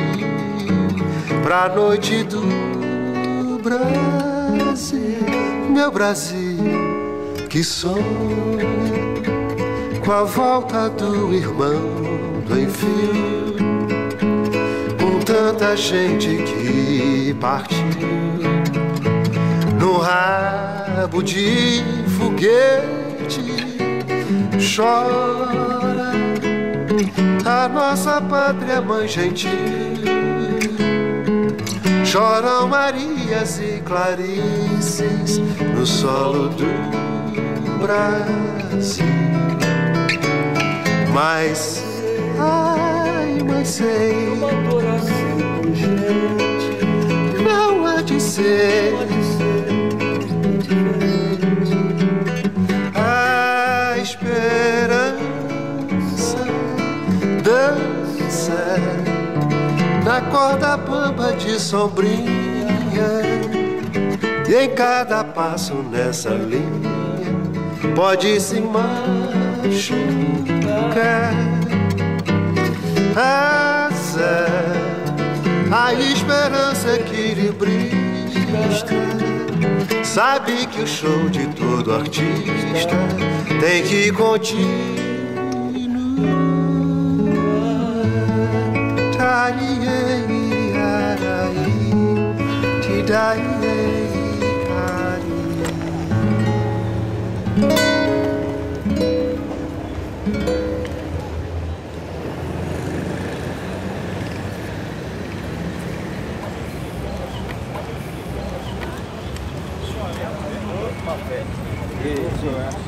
pra noite do Brasil, meu Brasil que sonha com a volta do irmão do enfio, com tanta gente que partiu no rabo de foguete, chora a nossa pátria mãe gentil, choram Marias e Clarices no solo do Brasil. Mas, ai, mas sei, uma adoração urgente não há de ser dança na corda bamba de sombrinha, e em cada passo nessa linha pode se machucar. Asa, a esperança equilibrista sabe que o show de todo artista tem que continuar. Isso,